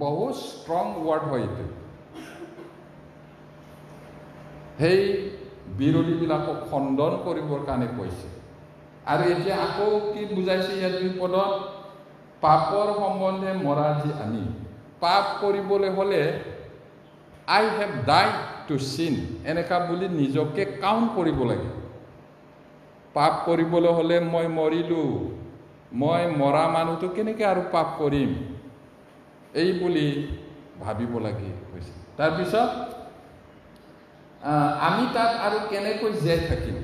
বহুত ষ্ট্ৰং ৱৰ্ড হয় এইটো সেই বিৰোধীবিলাকক খণ্ডন কৰিবৰ কাৰণে কৈছে আৰু এতিয়া আকৌ কি বুজাইছে ইয়াত 2 পদত পাপৰ সম্বন্ধে মৰা যি আমি পাপ কৰিবলৈ হ'লে I have died to sin এনেকা বুলি নিজকে কাউণ্ট কৰিব লাগে পাপ কৰিবলৈ হ'লে মই মৰিলোঁ মই মৰা মানুহটো কেনেকৈ আৰু পাপ কৰিম এই বুলি ভাবিব লাগে কৈছে তাৰপিছত আমি তাত আৰু কেনেকৈ জীয়াই থাকিম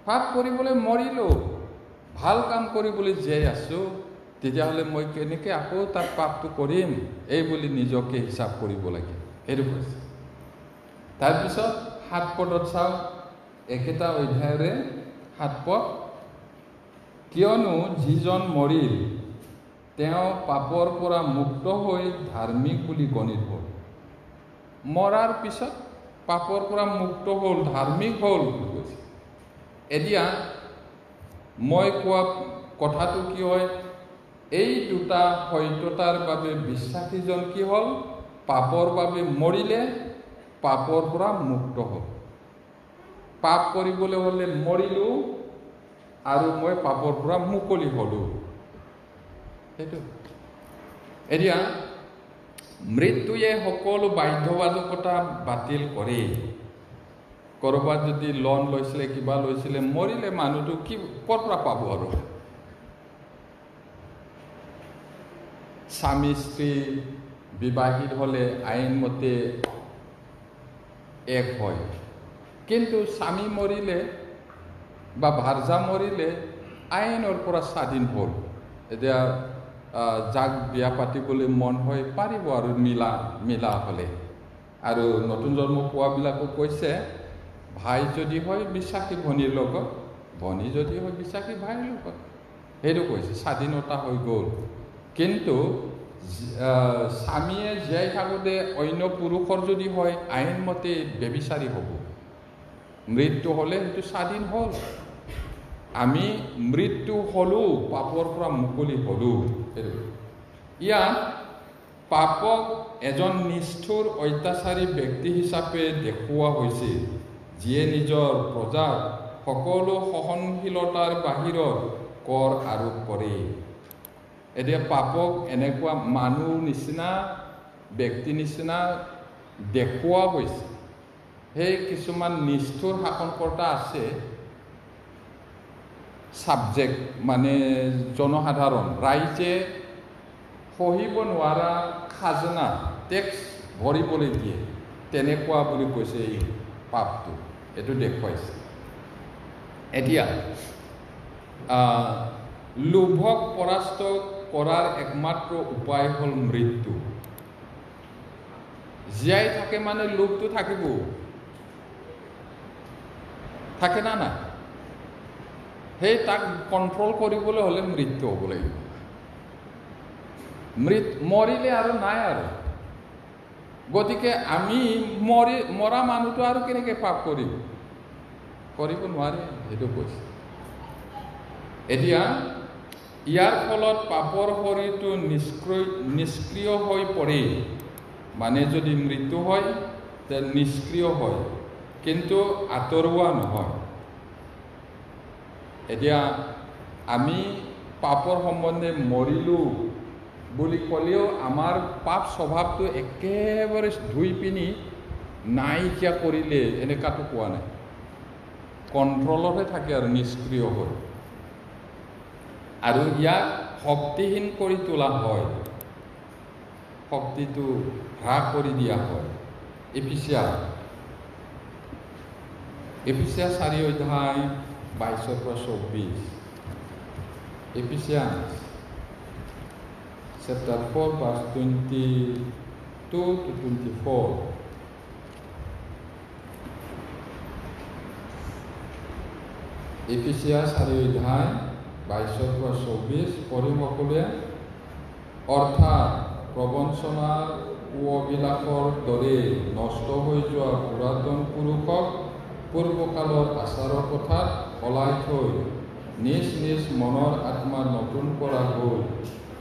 পাপ কৰিবলৈ মৰিলোঁ ভাল কাম কৰিবলৈ জীয়াই আছোঁ তেতিয়াহ'লে মই কেনেকৈ আকৌ তাত পাপটো কৰিম এই বুলি নিজকে হিচাপ কৰিব লাগে এইটো কৈছে তাৰপিছত 7 পদত চাওক একেটা অধ্যায়ৰে 7 পদ কিয়নো যিজন মৰিল তেওঁ পাপৰ পৰা মুক্ত হৈ ধাৰ্মিক বুলি গণিত হ'ল মৰাৰ পিছত পাপৰ পৰা মুক্ত হ'ল, ধাৰ্মিক হ'ল বুলি কৈছে। এতিয়া মই কোৱা কথাটো কি হয়, এই দুটা সত্যতাৰ বাবে বিশ্বাসীজন কি হ'ল, পাপৰ বাবে মৰিলে, পাপৰ পৰা মুক্ত হ'ল। পাপ কৰিবলৈ হ'লে মৰিলোঁ আৰু মই পাপৰ পৰা মুকলি হ'লোঁ। সেইটো এতিয়া মৃত্যুয়ে সকলো বাধ্যবাধকতা বাতিল কৰে। ক'ৰবাত যদি লোন লৈছিলে, কিবা লৈছিলে, মৰিলে মানুহটো কি ক'ৰ পৰা পাব আৰু? স্বামী স্ত্ৰী বিবাহিত হ'লে আইনমতে এক হয়, কিন্তু স্বামী মৰিলে বা ভাৰ্যা মৰিলে আইনৰ পৰা স্বাধীন হ'ল। এতিয়া যাক বিয়া পাতিবলৈ মন হয় পাৰিব আৰু মিলা হ'লে। আৰু নতুন জন্ম পোৱাবিলাকো কৈছে, ভাই যদি হয় বিশ্বাসী ভনীৰ লগত, ভনী যদি হয় বিশ্বাসী ভাইৰ লগত, সেইটো কৈছে, স্বাধীনতা হৈ গ'ল। কিন্তু স্বামীয়ে জীয়াই থাকোঁতে অন্য পুৰুষৰ যদি হয় আইনমতে ব্যভিচাৰী হ'ব। মৃত্যু হ'লে সেইটো স্বাধীন হ'ল। আমি মৃত্যু হ'লোঁ, পাপৰ পৰা মুকলি হ'লোঁ। ইয়াত পাপক এজন নিষ্ঠুৰ অত্যাচাৰী ব্যক্তি হিচাপে দেখুওৱা হৈছে, যিয়ে নিজৰ প্ৰজাক সকলো সহনশীলতাৰ বাহিৰত কৰ আৰোপ কৰে। এতিয়া পাপক এনেকুৱা মানুহ নিচিনা, ব্যক্তি নিচিনা দেখুওৱা হৈছে। সেই কিছুমান নিষ্ঠুৰ শাসনকৰ্তা আছে, ছাবজেক্ট মানে জনসাধাৰণ, ৰাইজে সহিব নোৱাৰা খাজনা, টেক্স ভৰিবলৈ দিয়ে, তেনেকুৱা বুলি কৈছে এই পাপটো। এইটো দেখুৱাইছে। এতিয়া লোভক পৰাস্ত কৰাৰ একমাত্ৰ উপায় হ'ল মৃত্যু। জীয়াই থাকে মানে লোভটো থাকিব, থাকে না নাই? সেই তাক কণ্ট্ৰল কৰিবলৈ হ'লে মৃত্যু হ'ব লাগিব। মৰিলে আৰু নাই আৰু। গতিকে আমি মৰা মানুহটো আৰু কেনেকৈ পাপ কৰিব নোৱাৰে, সেইটো কৈছে। এতিয়া ইয়াৰ ফলত পাপৰ শৰীৰটো নিষ্ক্ৰিয় হৈ পৰে। মানে যদি মৃত্যু হয় তে নিষ্ক্ৰিয় হয়, কিন্তু আঁতৰোৱা নহয়। এতিয়া আমি পাপৰ সম্বন্ধে মৰিলোঁ বুলি ক'লেও আমাৰ পাপ স্বভাৱটো একেবাৰে ধুই পিনি নাইকিয়া কৰিলে এনেকুৱাটো কোৱা নাই। কণ্ট্ৰলতহে থাকে আৰু নিষ্ক্ৰিয় হৈ। আৰু ইয়াক শক্তিহীন কৰি তোলা হয়, শক্তিটো হ্ৰাস কৰি দিয়া হয়। এফিচিয়াছ 4:22-24। Ephesians chapter 4 verse 22-24. Ephesians 4:22-24 পঢ়ি সকলোৱে। অৰ্থাৎ প্ৰবঞ্চনাৰ কুঅভিলাষৰ দৰে নষ্ট হৈ যোৱা পুৰাতন পুৰুষক পূৰ্বকালৰ আচাৰৰ কথাত সলাই থৈ নিজ নিজ মনৰ আত্মা নতুন কৰা হৈ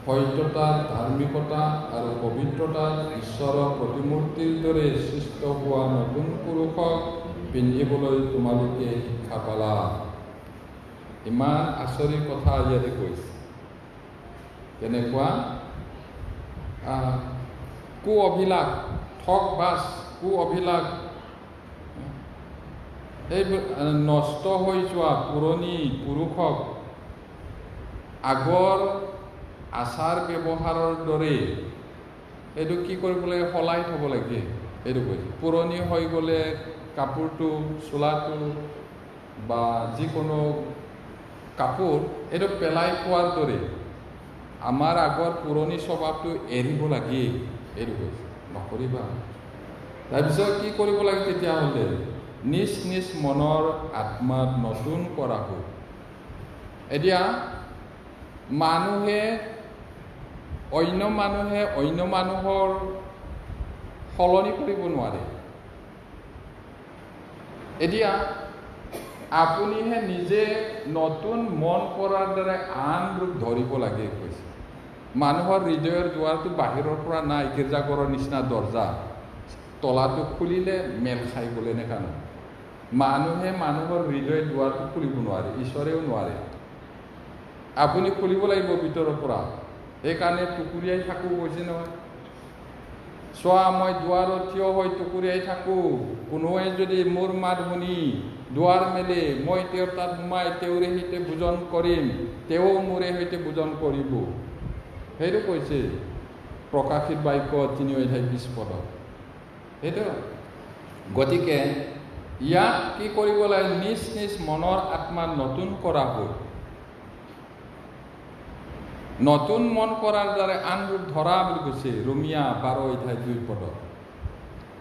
সত্যতাৰ, ধাৰ্মিকতা আৰু পবিত্ৰতাৰ ঈশ্বৰৰ প্ৰতিমূৰ্তিৰ দৰে সৃষ্ট হোৱা নতুন পুৰুষক পিন্ধিবলৈ তোমালোকে শিক্ষা পালা। ইমান আচৰিত কথা ইয়াতে কৈছে। কেনেকুৱা কুঅভিলাষ, ঠগবাজ, কুঅভিলাষ, এইবোৰ নষ্ট হৈ যোৱা পুৰণি পুৰুষক আগৰ আচাৰ ব্যৱহাৰৰ দৰে এইটো কি কৰিব লাগে, সলাই থ'ব লাগে। এইটো কৈছে। পুৰণি হৈ গ'লে কাপোৰটো, চোলাটো বা যিকোনো কাপোৰ এইটো পেলাই থোৱাৰ দৰে আমাৰ আগৰ পুৰণি স্বভাৱটো এৰিব লাগে। এইটো কৈছে, নকৰিবা। তাৰপিছত কি কৰিব লাগে তেতিয়াহ'লে? নিজ নিজ মনৰ আত্মাত নতুন কৰা হ'ল। এতিয়া অন্য মানুহে অন্য মানুহৰ সলনি কৰিব নোৱাৰে। এতিয়া আপুনিহে নিজে নতুন মন কৰাৰ দ্বাৰা আন ৰূপ ধৰিব লাগে কৈছে। মানুহৰ হৃদয়ৰ দুৱাৰটো বাহিৰৰ পৰা নাই, গীৰ্জাঘৰৰ নিচিনা দৰ্জা তলাটো খুলিলে মেল খাই গ'লে এনেকুৱা নহয়। মানুহে মানুহৰ হৃদয়ৰ দুৱাৰটো খুলিব নোৱাৰে, ঈশ্বৰেও নোৱাৰে। আপুনি খুলিব লাগিব ভিতৰৰ পৰা। সেইকাৰণে টুকুৰিয়াই থাকোঁ কৈছে নহয়। চোৱা, মই দুৱাৰত থিয় হৈ টুকুৰিয়াই থাকোঁ, কোনোৱে যদি মোৰ মাত শুনি দুৱাৰ মেলে, মই তেওঁৰ তাত সোমাই তেওঁৰে সৈতে ভোজন কৰিম, তেওঁ মোৰে সৈতে ভোজন কৰিব। সেইটো কৈছে প্ৰকাশিত বাক্য 3:20। সেইটো গতিকে ইয়াক কি কৰিব লাগে? নিজ নিজ মনৰ আত্মা নতুন কৰা হ'ল। নতুন মন কৰাৰ দ্বাৰা আন ৰূপ ধৰা বুলি কৈছে ৰোমিয়া 12:2।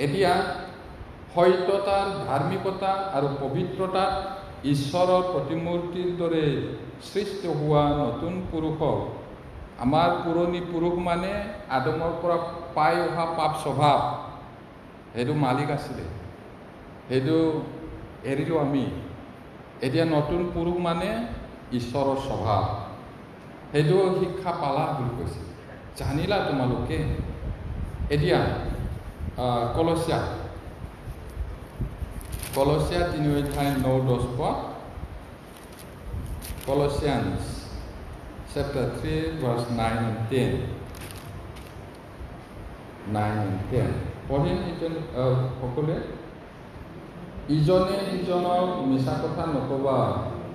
এতিয়া সত্যতাৰ ধাৰ্মিকতা আৰু পবিত্ৰতাত ঈশ্বৰৰ প্ৰতিমূৰ্তিৰ দৰে সৃষ্টি হোৱা নতুন পুৰুষক, আমাৰ পুৰণি পুৰুষ মানে আদমৰ পৰা পাই অহা পাপ স্বভাৱ, সেইটো মালিক আছিলে, সেইটো এৰিলোঁ আমি। এতিয়া নতুন পুৰুষ মানে ঈশ্বৰৰ স্বভাৱ, সেইটো শিক্ষা পালা বুলি কৈছে, জানিলা তোমালোকে। এতিয়া কলচীয়া 3:9-10। Colossians chapter 3 verse 9 and 10. 9 and 10 পঢ়িম সকলোৱে। ইজনে সিজনক মিছা কথা নকবা,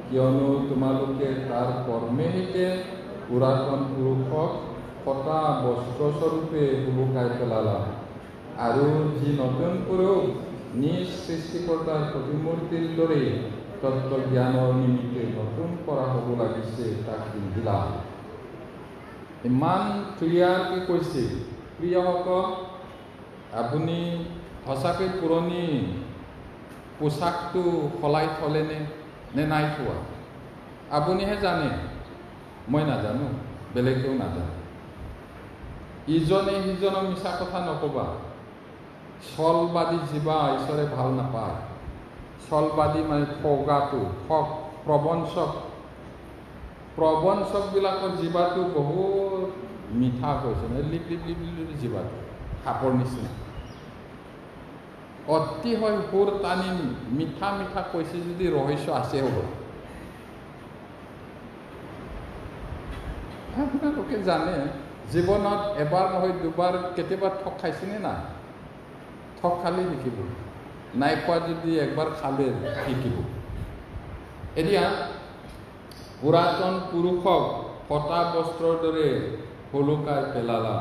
কিয়নো তোমালোকে তাৰ কৰ্মে সৈতে পুৰাতন পুৰুষক ফটা বস্ত্ৰস্বৰূপে উলুকাই পেলালা, আৰু যি নতুন পুৰুষ নিজ সৃষ্টিকৰ্তাৰ প্ৰতিমূৰ্তিৰ দৰে তত্ত্বজ্ঞানৰ নিমিত্তে নতুন কৰা হ'ব লাগিছে, তাক পিন্ধিলা। ইমান ক্লিয়াৰকৈ কৈছে। প্ৰিয়সকল, আপুনি সঁচাকৈ পুৰণি পোচাকটো সলাই থলেনে নে নাই থোৱা? আপুনিহে জানে, মই নাজানো, বেলেগেও নাজানে। ইজনে সিজনক মিছা কথা নকবা। ছলবাদী জীৱা ঈশ্বৰে ভাল নাপায়। ছলবাদী মানে ঠগাটো, প্ৰবঞ্চকবিলাকৰ জীৱাটো বহুত মিঠা কৈছে, লিপ লিপ লিপ লিপ জীৱাটো সাপৰ নিচিনা। অতিশয় সুৰ টানি মিঠা মিঠা কৈছে যদি ৰহস্য আছে হ'ব। আপোনালোকে জানে জীৱনত এবাৰ নহয় দুবাৰ কেতিয়াবা ঠগ খাইছেনে নাই? ঠগ খালে শিকিব, নাই খোৱা যদি একবাৰ খালে শিকিব। এতিয়া পুৰাতন পুৰুষক ফটা বস্ত্ৰৰ দৰে হলুকাই পেলালা।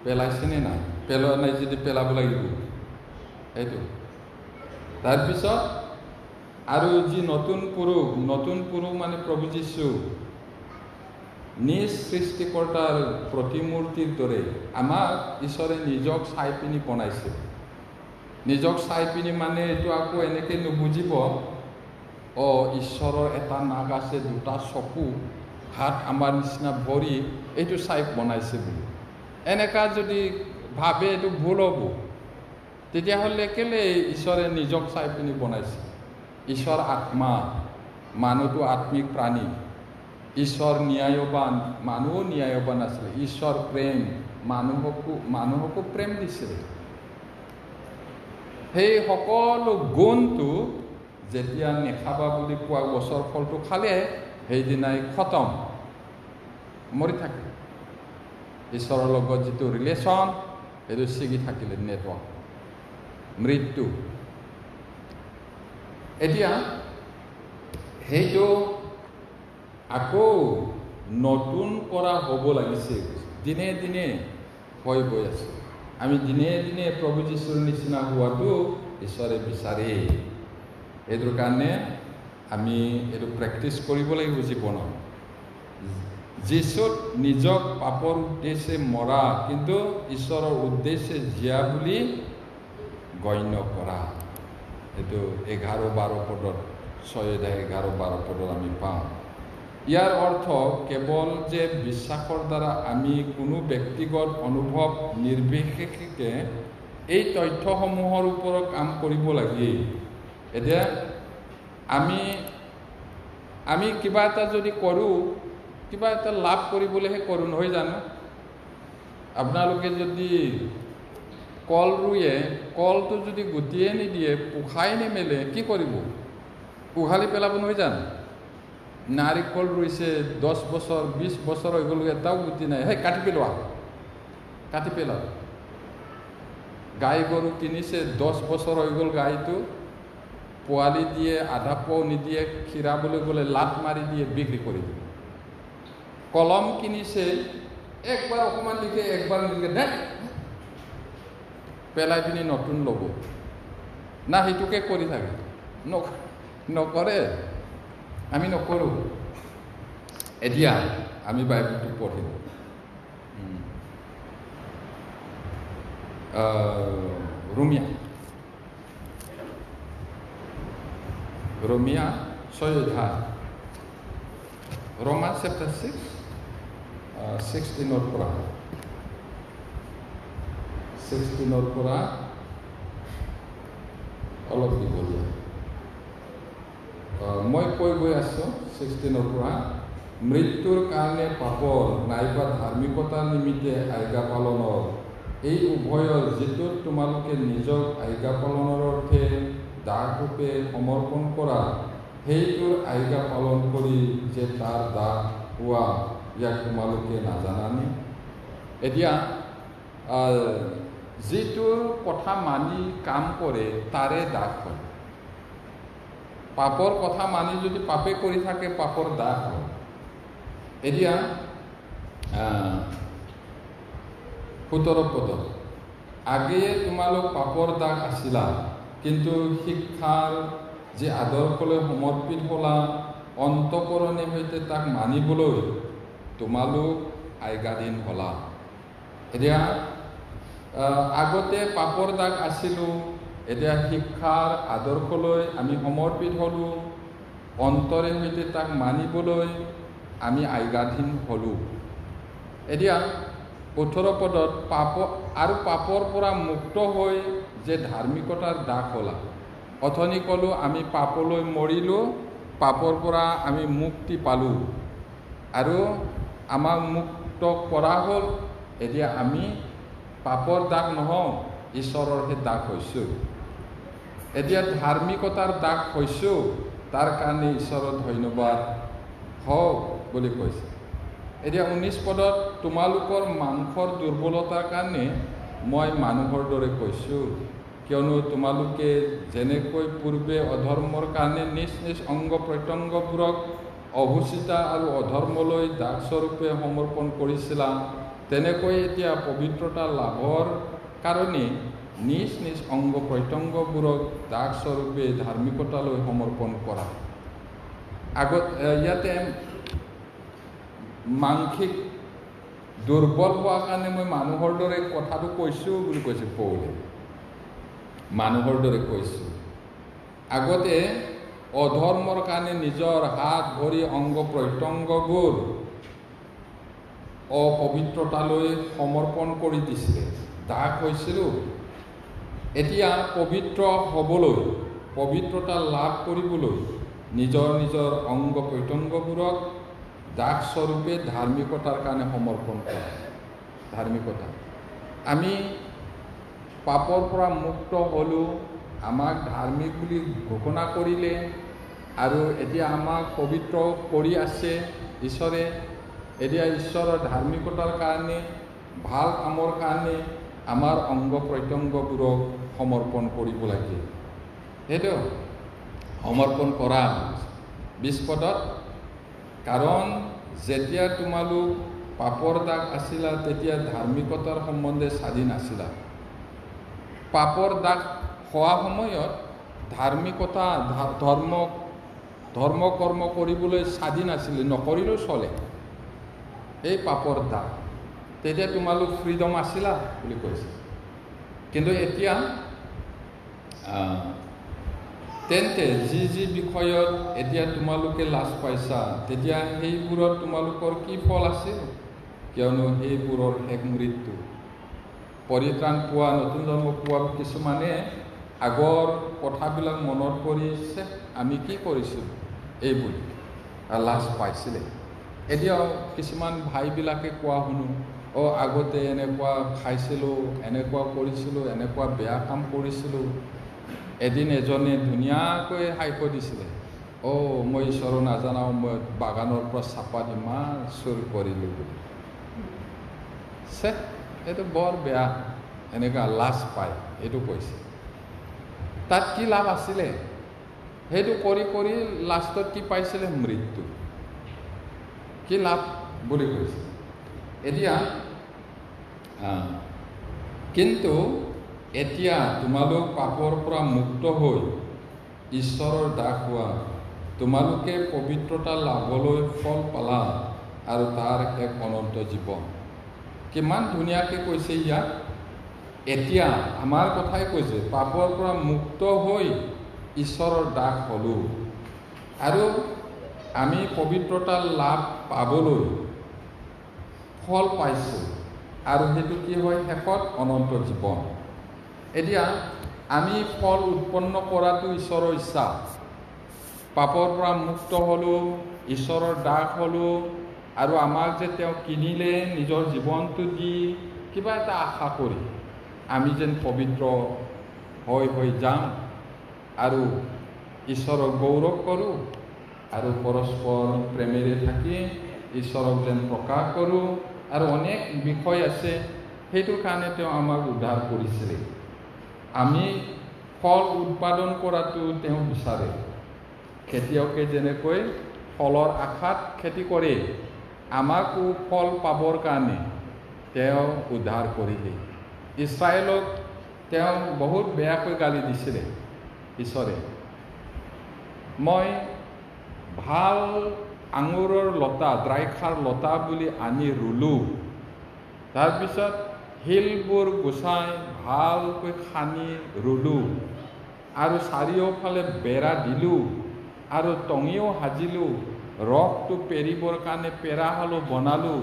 পেলাইছেনে নাই? পেলোৱা নাই যদি পেলাব লাগিব। এইটো তাৰপিছত আৰু যি নতুন পুৰুষ মানে প্ৰভু যীশু নিজ সৃষ্টিকৰ্তাৰ প্ৰতিমূৰ্তিৰ দৰে। আমাক ঈশ্বৰে নিজক চাই পিনি বনাইছে। নিজক চাই পিনি মানে এইটো আকৌ এনেকৈ নুবুজিব, ঈশ্বৰৰ এটা নাক আছে, দুটা চকু, হাত আমাৰ নিচিনা ভৰি, এইটো চাই বনাইছে বুলি এনেকুৱা যদি ভাবে, এইটো ভুল হ'ব। তেতিয়াহ'লে কেলে ঈশ্বৰে নিজক চাই পিনি বনাইছে? ঈশ্বৰ আত্মা, মানুহটো আত্মিক প্ৰাণী। ঈশ্বৰ ন্যায়বান, মানুহো ন্যায়বান আছিলে। ঈশ্বৰ প্ৰেম, মানুহকো প্ৰেম দিছিলে। সেই সকলো গুণটো যেতিয়া নেখাবা বুলি কোৱা গছৰ ফলটো খালে, সেইদিনাই খতম, মৰি থাকে। ঈশ্বৰৰ লগত যিটো ৰিলেশ্যন, সেইটো ছিগি থাকিলে নেটৱৰ্ক, মৃত্যু। এতিয়া সেইটো আকৌ নতুন কৰা হ'ব লাগিছে। দিনে দিনে হৈ গৈ আছে। আমি দিনে দিনে প্ৰভু যীশুৰ নিচিনা হোৱাটো ঈশ্বৰে বিচাৰে। এইটোৰ কাৰণে আমি এইটো প্ৰেক্টিচ কৰিব লাগিব জীৱনত। যীশুত নিজক পাপৰ উদ্দেশ্যে মৰা, কিন্তু ঈশ্বৰৰ উদ্দেশ্যে জীয়া বুলি গণ্য কৰা। এইটো 11-12 পদত, 6-11-12 পদত আমি পাওঁ। ইয়াৰ অৰ্থ কেৱল যে বিশ্বাসৰ দ্বাৰা আমি কোনো ব্যক্তিগত অনুভৱ নিৰ্বিশেষে এই তথ্যসমূহৰ ওপৰত কাম কৰিব লাগে। এতিয়া আমি কিবা এটা যদি কৰোঁ, কিবা এটা লাভ কৰিবলৈহে কৰোঁ, নহয় জানো? আপোনালোকে যদি কল ৰুয়ে, কলটো যদি গুটিয়ে নিদিয়ে, পোখাই নেমেলে, কি কৰিব? উঘালি পেলাব, নহয় জানো? নাৰিকল ৰুইছে 10 বছৰ 20 বছৰ হৈ গ'ল, এটাও গুটি নাই, সেই কাটি পেলোৱা, কাটি পেলাও। গাই গৰু কিনিছে, 10 বছৰ হৈ গ'ল, গাইটো পোৱালি দিয়ে, আধা পোৱাও নিদিয়ে, খীৰাবলৈ গ'লে লাট মাৰি দিয়ে, বিক্ৰী কৰি দিয়ে। কলম কিনিছে, একবাৰ অকণমান লিখে, একবাৰ লিখে, দে পেলাই পিনি নতুন ল'ব না, সেইটোকে কৰি থাকে, নকৰে। আমি নকৰোঁ। এতিয়া আমি বাইবেলটো পঢ়িম। ৰোমিয়া 6 অধ্যায়, Romans chapter 6, 16 পৰা অলপ দীঘলীয়া। মই কৈ গৈ আছোঁ 16 পৰা। মৃত্যুৰ কাৰণে পাপৰ নাইবা ধাৰ্মিকতাৰ নিমিত্তে আজ্ঞা পালনৰ, এই উভয়ৰ যিটোত তোমালোকে নিজক আজ্ঞা পালনৰ অৰ্থে দাসৰূপে সমৰ্পণ কৰা, সেইটোৰ আজ্ঞা পালন কৰি যে তাৰ দাস হোৱা, ইয়াক তোমালোকে নাজানানে? এতিয়া যিটোৰ কথা মানি কাম কৰে তাৰে দাস হয়। পাপৰ কথা মানি যদি পাপে কৰি থাকে, পাপৰ দাস হয়। এতিয়া 17 পদত, আগেয়ে তোমালোক পাপৰ দাস আছিলা, কিন্তু শিক্ষাৰ যে আদৰ্শলৈ সমৰ্পিত হ'লা, অন্তঃকৰণে সৈতে তাক মানিবলৈ তোমালোক আজ্ঞাধীন হ'লা। এতিয়া আগতে পাপৰ দাস আছিলোঁ, এতিয়া শিক্ষাৰ আদৰ্শলৈ আমি সমৰ্পিত হ'লোঁ, অন্তৰে সৈতে তাক মানিবলৈ আমি আজ্ঞাধীন হ'লোঁ। এতিয়া 18 পদত পাপৰ পৰা মুক্ত হৈ যে ধাৰ্মিকতাৰ দাস হ'লা। অথনি ক'লোঁ আমি পাপলৈ মৰিলোঁ, পাপৰ পৰা আমি মুক্তি পালোঁ আৰু আমাক মুক্ত কৰা হ'ল। এতিয়া আমি পাপৰ দাস নহওঁ, ঈশ্বৰৰহে দাস হৈছোঁ। এতিয়া ধাৰ্মিকতাৰ দাস হৈছোঁ, তাৰ কাৰণে ঈশ্বৰৰ ধন্যবাদ হওক বুলি কৈছে। এতিয়া 19 পদত, তোমালোকৰ মাংসৰ দুৰ্বলতাৰ কাৰণে মই মানুহৰ দৰে কৈছোঁ, কিয়নো তোমালোকে যেনেকৈ পূৰ্বে অধৰ্মৰ কাৰণে নিজ নিজ অংগ প্ৰত্যংগবোৰক অভুচিতা আৰু অধৰ্মলৈ দাসস্বৰূপে সমৰ্পণ কৰিছিলা, তেনেকৈ এতিয়া পবিত্ৰতা লাভৰ কাৰণে নিজ নিজ অংগ প্ৰত্যংগবোৰক দাসস্বৰূপে ধাৰ্মিকতালৈ সমৰ্পণ কৰা। ইয়াতে মানসিক দুৰ্বল হোৱাৰ কাৰণে মই মানুহৰ দৰে কথাটো কৈছোঁ বুলি কৈছে পৌলে। মানুহৰ দৰে কৈছোঁ। আগতে অধৰ্মৰ কাৰণে নিজৰ হাত ভৰি অংগ প্ৰত্যংগবোৰ অপবিত্ৰতালৈ সমৰ্পণ কৰি দিছিলে, দাস হৈছিলোঁ। এতিয়া পবিত্ৰ হ'বলৈ, পবিত্ৰতা লাভ কৰিবলৈ নিজৰ নিজৰ অংগ প্ৰত্যংগবোৰক দাসস্বৰূপে ধাৰ্মিকতাৰ কাৰণে সমৰ্পণ কৰা। ধাৰ্মিকতা, আমি পাপৰ পৰা মুক্ত হ'লোঁ, আমাক ধাৰ্মিক বুলি ঘোষণা কৰিলে আৰু এতিয়া আমাক পবিত্ৰ কৰি আছে ঈশ্বৰে। এতিয়া ঈশ্বৰৰ ধাৰ্মিকতাৰ কাৰণে, ভাল কামৰ কাৰণে আমাৰ অংগ প্ৰত্যংগবোৰক সমৰ্পণ কৰিব লাগে। সেইটো সমৰ্পণ কৰা 20 পদত, কাৰণ যেতিয়া তোমালোক পাপৰ দাস আছিলা, তেতিয়া ধাৰ্মিকতাৰ সম্বন্ধে স্বাধীন আছিলা। পাপৰ দাস হোৱা সময়ত ধাৰ্মিকতা ধৰ্ম কৰ্ম কৰিবলৈ স্বাধীন আছিলে, নকৰিলেও চলে। এই পাপৰ দাস, তেতিয়া তোমালোক ফ্ৰীডম আছিলা বুলি কৈছে। কিন্তু এতিয়া তেন্তে যি যি বিষয়ত এতিয়া তোমালোকে লাজ পাইছা, তেতিয়া সেইবোৰত তোমালোকৰ কি ফল আছিল? কিয়নো সেইবোৰৰ শেষ মৃত্যু। পৰিত্ৰাণ পোৱা, নতুন জন্ম পোৱা কিছুমানে আগৰ কথাবিলাক মনত পৰিছে, আমি কি কৰিছিলোঁ এইবুলি লাজ পাইছিলে। এতিয়াও কিছুমান ভাইবিলাকে কোৱা শুনো, আগতে এনেকুৱা খাইছিলোঁ, এনেকুৱা কৰিছিলোঁ, এনেকুৱা বেয়া কাম কৰিছিলোঁ। এদিন এজনে ধুনীয়াকৈ হাঁহিব দিছিলে, মই ঈশ্বৰৰ নাজানাও, মই বাগানৰ পৰা চাহপাত ইমান চুৰ কৰিলোঁ বুলি। এইটো বৰ বেয়া, এনেকুৱা লাজ পায়, এইটো কৈছে। তাত কি লাভ আছিলে? সেইটো কৰি কৰি লাষ্টত কি পাইছিলে? মৃত্যু। কি লাভ বুলি কৈছে। এতিয়া কিন্তু এতিয়া তোমালোক পাপৰ পৰা মুক্ত হৈ ঈশ্বৰৰ দাস হোৱা, তোমালোকে পবিত্ৰতা লাভলৈ ফল পালা আৰু তাৰ এক অনন্ত জীৱন। কিমান ধুনীয়াকৈ কৈছে ইয়াত। এতিয়া আমাৰ কথাই কৈছে, পাপৰ পৰা মুক্ত হৈ ঈশ্বৰৰ দাস হ'লোঁ আৰু আমি পবিত্ৰতা লাভ পাবলৈ ফল পাইছোঁ, আৰু সেইটো কি হয়? শেষত অনন্ত জীৱন। এতিয়া আমি ফল উৎপন্ন কৰাটো ঈশ্বৰৰ ইচ্ছা। পাপৰ পৰা মুক্ত হ'লোঁ, ঈশ্বৰৰ দাস হ'লোঁ, আৰু আমাক যে তেওঁ কিনিলে নিজৰ জীৱনটো দি, কিবা এটা আশা কৰি আমি যেন পবিত্ৰ হৈ যাম আৰু ঈশ্বৰক গৌৰৱ কৰোঁ আৰু পৰস্পৰ প্ৰেমেৰে থাকি ঈশ্বৰক যেন প্ৰকাশ কৰোঁ, আৰু অনেক বিষয় আছে। সেইটোৰ কাৰণে তেওঁ আমাক উদ্ধাৰ কৰিছিলে। আমি ফল উৎপাদন কৰাটো তেওঁ বিচাৰে। খেতিয়কে যেনেকৈ ফলৰ আশাত খেতি কৰে, আমাকো ফল পাবৰ কাৰণে তেওঁ উদ্ধাৰ কৰিলে। ইছৰাইলক তেওঁ বহুত বেয়াকৈ গালি দিছিলে ঈশ্বৰে। মই ভাল আঙুৰৰ লতা, দ্ৰাক্ষাৰ লতা বুলি আনি ৰুলোঁ, তাৰপিছত শিলবোৰ গুচাই ভালকৈ খানি ৰুলোঁ, আৰু চাৰিওফালে বেৰা দিলোঁ, আৰু টঙিও সাজিলোঁ, ৰসটো পেৰিবৰ কাৰণে পেৰাশালো বনালোঁ।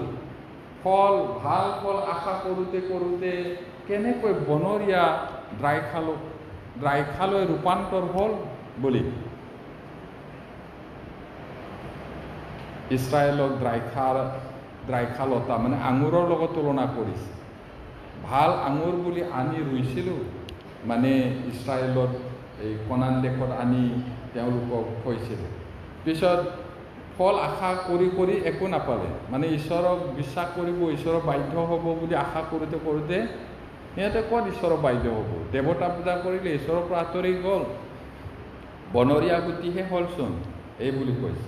ভাল ফল আশা কৰোঁতে কৰোঁতে কেনেকৈ বনৰীয়া দ্ৰাক্ষালৈ ৰূপান্তৰ হ'ল বুলি ইছৰাইলক দ্ৰাক্ষালতা মানে আঙুৰৰ লগত তুলনা কৰিছে। ভাল আঙুৰ বুলি আনি ৰুইছিলোঁ, মানে ইছৰাইলত এই কনান দেশত আনি তেওঁলোকক থৈছিলে। পিছত ফল আশা কৰি কৰি একো নাপালে, মানে ঈশ্বৰক বিশ্বাস কৰিব, ঈশ্বৰক বাধ্য হ'ব বুলি আশা কৰোঁতে কৰোঁতে সিহঁতে ক'ত ঈশ্বৰক বাধ্য হ'ব? দেৱতা পূজা কৰিলে, ঈশ্বৰৰ পৰা আঁতৰি গ'ল, বনৰীয়া গুটিহে হ'লচোন, এই বুলি কৈছে।